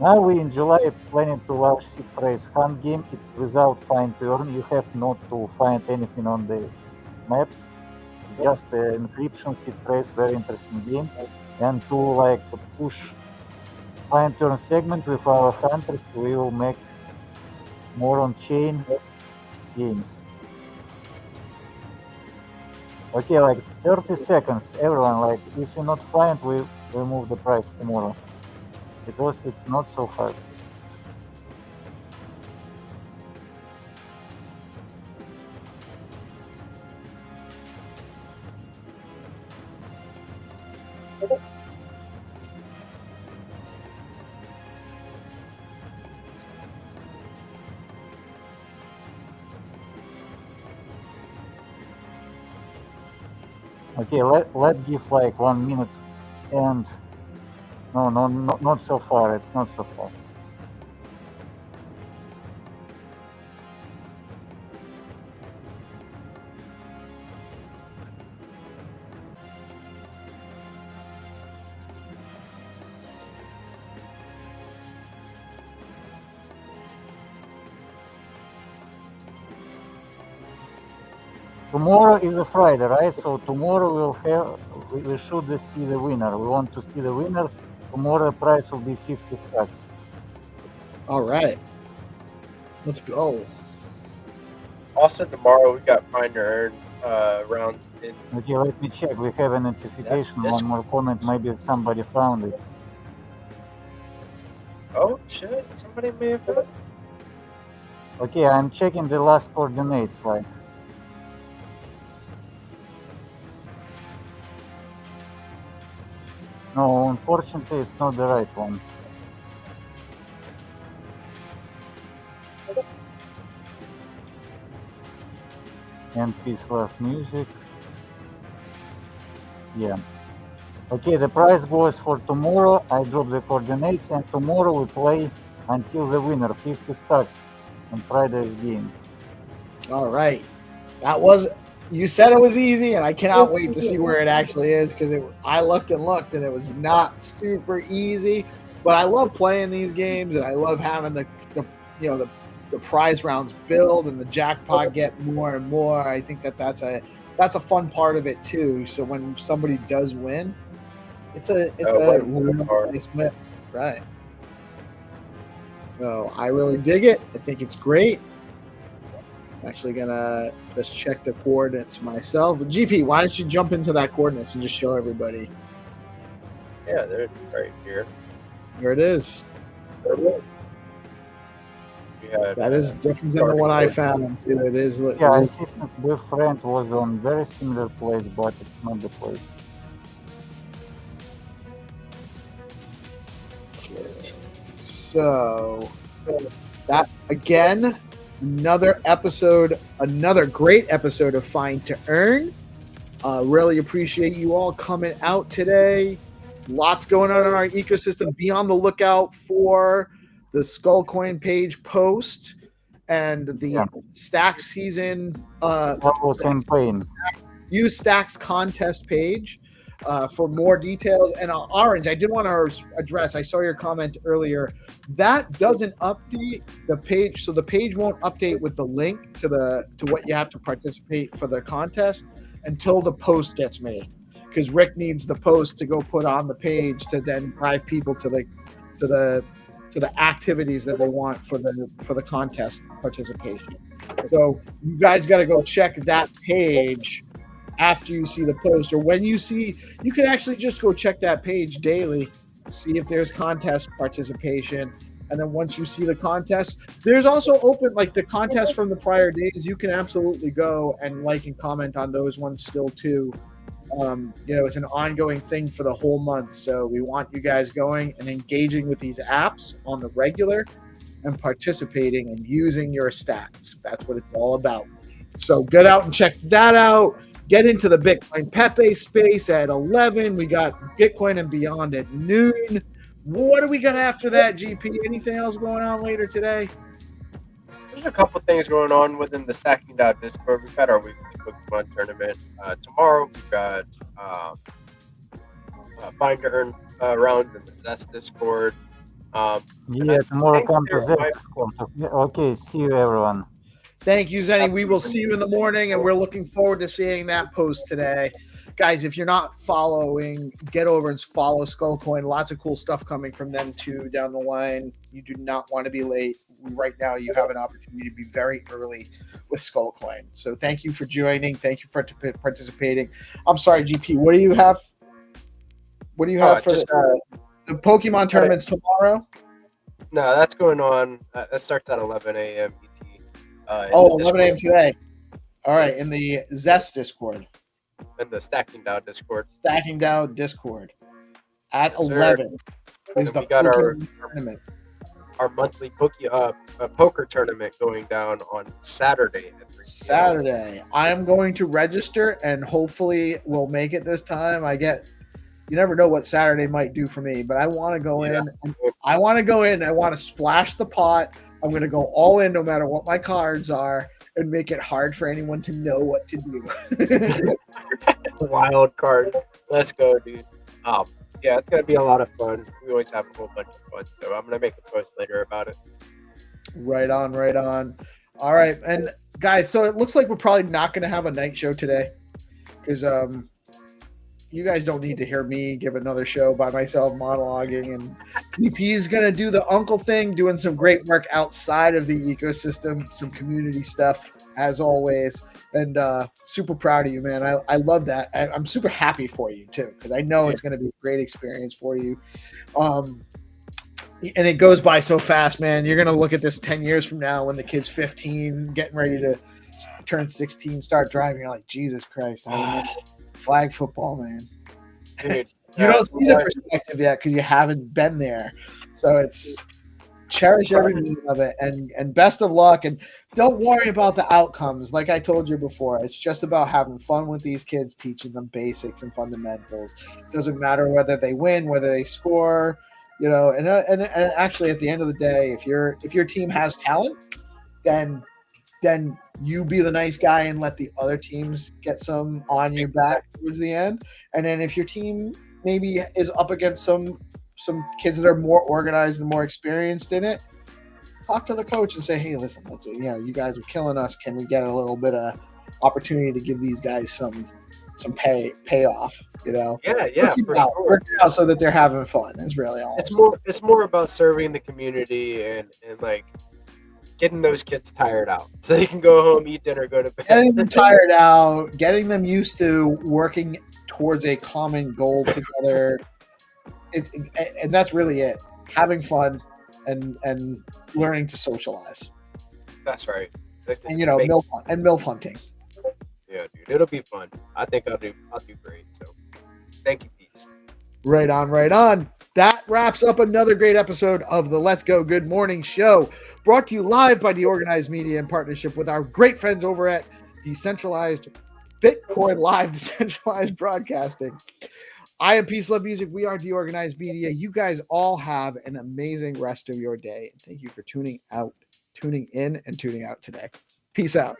now we in July planning to launch seed phrase hunt game. It's without Find2Earn. You have not to find anything on the maps, just encryption seed phrase, very interesting game. And to like push Find2Earn segment with our hunters, we will make more on chain games. Okay, like 30 seconds, everyone. Like if you not find, we move the price tomorrow because it's not so hard. Okay, let's give like 1 minute, and no, not so far. It's not so far. Tomorrow is a Friday, right? So tomorrow we should see the winner. We want to see the winner. Tomorrow the price will be 50 stacks. All right. Let's go. Also tomorrow we got Find2Earn round in. Okay, let me check. We have a notification. That's- One more comment. Maybe somebody found it. Oh shit! Somebody may have found it. Okay, I'm checking the last coordinates. Like. No, unfortunately, it's not the right one. And PeaceLoveMusic. Yeah. Okay, the price goes for tomorrow. I drop the coordinates, and tomorrow we play until the winner, 50 stacks on Friday's game. All right. That was, you said it was easy, and I cannot wait to see where it actually is because I looked and looked, and it was not super easy. But I love playing these games, and I love having the prize rounds build and the jackpot get more and more. I think that's a fun part of it too. So when somebody does win, it's a nice win, right? So I really dig it. I think it's great. I'm actually gonna just check the coordinates myself. GP, why don't you jump into that coordinates and just show everybody? Yeah, they're right here. Here it is. That is different than the one I found too. It is. Yeah, I see that Boyfriend was on very similar place, but it's not the place. Okay. So that again, another great episode of Find2Earn. Really appreciate you all coming out today. Lots going on in our ecosystem. Be on the lookout for the Skullcoin page post and the Stacks season campaign. Use Stacks contest page for more details. And Orange, I did want to address, I saw your comment earlier, that doesn't update the page. So the page won't update with the link to what you have to participate for the contest until the post gets made. because Rick needs the post to go put on the page to then drive people to the activities that they want for the contest participation. So you guys got to go check that page after you see the post, or when you can actually just go check that page daily, see if there's contest participation. And then once you see the contest, there's also open, like the contest from the prior days, you can absolutely go and like and comment on those ones still too. It's an ongoing thing for the whole month. So we want you guys going and engaging with these apps on the regular and participating and using your stacks. That's what it's all about. So get out and check that out. Get into the Bitcoin Pepe space at 11. We got Bitcoin and Beyond at noon. What do we got after that, GP? Anything else going on later today? There's a couple things going on within the Stacking Dot Discord. We've got our weekly Pokemon tournament. Tomorrow we've got Find2Earn rounds in the Zest Discord. Tomorrow come to Zest Discord. Okay, see you everyone. Thank you, Zenny. We will see you in the morning, and we're looking forward to seeing that post today. Guys, if you're not following, get over and follow Skullcoin. Lots of cool stuff coming from them, too, down the line. You do not want to be late. Right now, you have an opportunity to be very early with Skullcoin. So thank you for joining. Thank you for participating. I'm sorry, GP. What do you have? What do you have for the Pokemon tournaments tomorrow? No, that's going on. That starts at 11 a.m. ET. 11 a.m. today. All right, in the Zest Discord. In the Stacking Down Discord. Stacking Down Discord. At 11 is the Pokemon tournament. Our monthly poker tournament going down on Saturday. Saturday. I am going to register, and hopefully we'll make it this time. You never know what Saturday might do for me, but I want to go in. I want to splash the pot. I'm going to go all in no matter what my cards are and make it hard for anyone to know what to do. Wild card. Let's go, dude. Yeah, it's going to be a lot of fun. We always have a whole bunch of fun, so I'm going to make a post later about it. Right on. All right. And guys, so it looks like we're probably not going to have a night show today because you guys don't need to hear me give another show by myself monologuing, and DP's going to do the uncle thing, doing some great work outside of the ecosystem, some community stuff as always. And super proud of you, man. I love that. I'm super happy for you too, because I know it's going to be a great experience for you. And it goes by so fast, man. You're going to look at this 10 years from now when the kid's 15, getting ready to turn 16, start driving. You're like, Jesus Christ, I remember flag football, man. Dude, you don't see the perspective yet because you haven't been there. So it's cherish every minute of it, and best of luck, and don't worry about the outcomes. Like I told you before, it's just about having fun with these kids, teaching them basics and fundamentals. It doesn't matter whether they win, whether they score, and actually at the end of the day, if your team has talent, then you be the nice guy and let the other teams get some on your back towards the end. And then if your team maybe is up against some kids that are more organized and more experienced in it, talk to the coach and say, hey, listen, you guys are killing us. Can we get a little bit of opportunity to give these guys some payoff? Yeah, work it out so that they're having fun. It's really all. It's more about serving the community and like getting those kids tired out so they can go home, eat dinner, go to bed. Getting them tired out, getting them used to working towards a common goal together. And that's really it. Having fun and learning to socialize. That's right. And MILF hunting. Yeah, dude, it'll be fun. I think I'll do great. So, thank you, Peace. Right on. That wraps up another great episode of the Let's Go Good Morning Show, brought to you live by DeOrganized Media in partnership with our great friends over at Decentralized BitcoinLive, Decentralized Broadcasting. I am PeaceLoveMusic. We are DeOrganized Media. You guys all have an amazing rest of your day. Thank you for tuning in, and tuning out today. Peace out.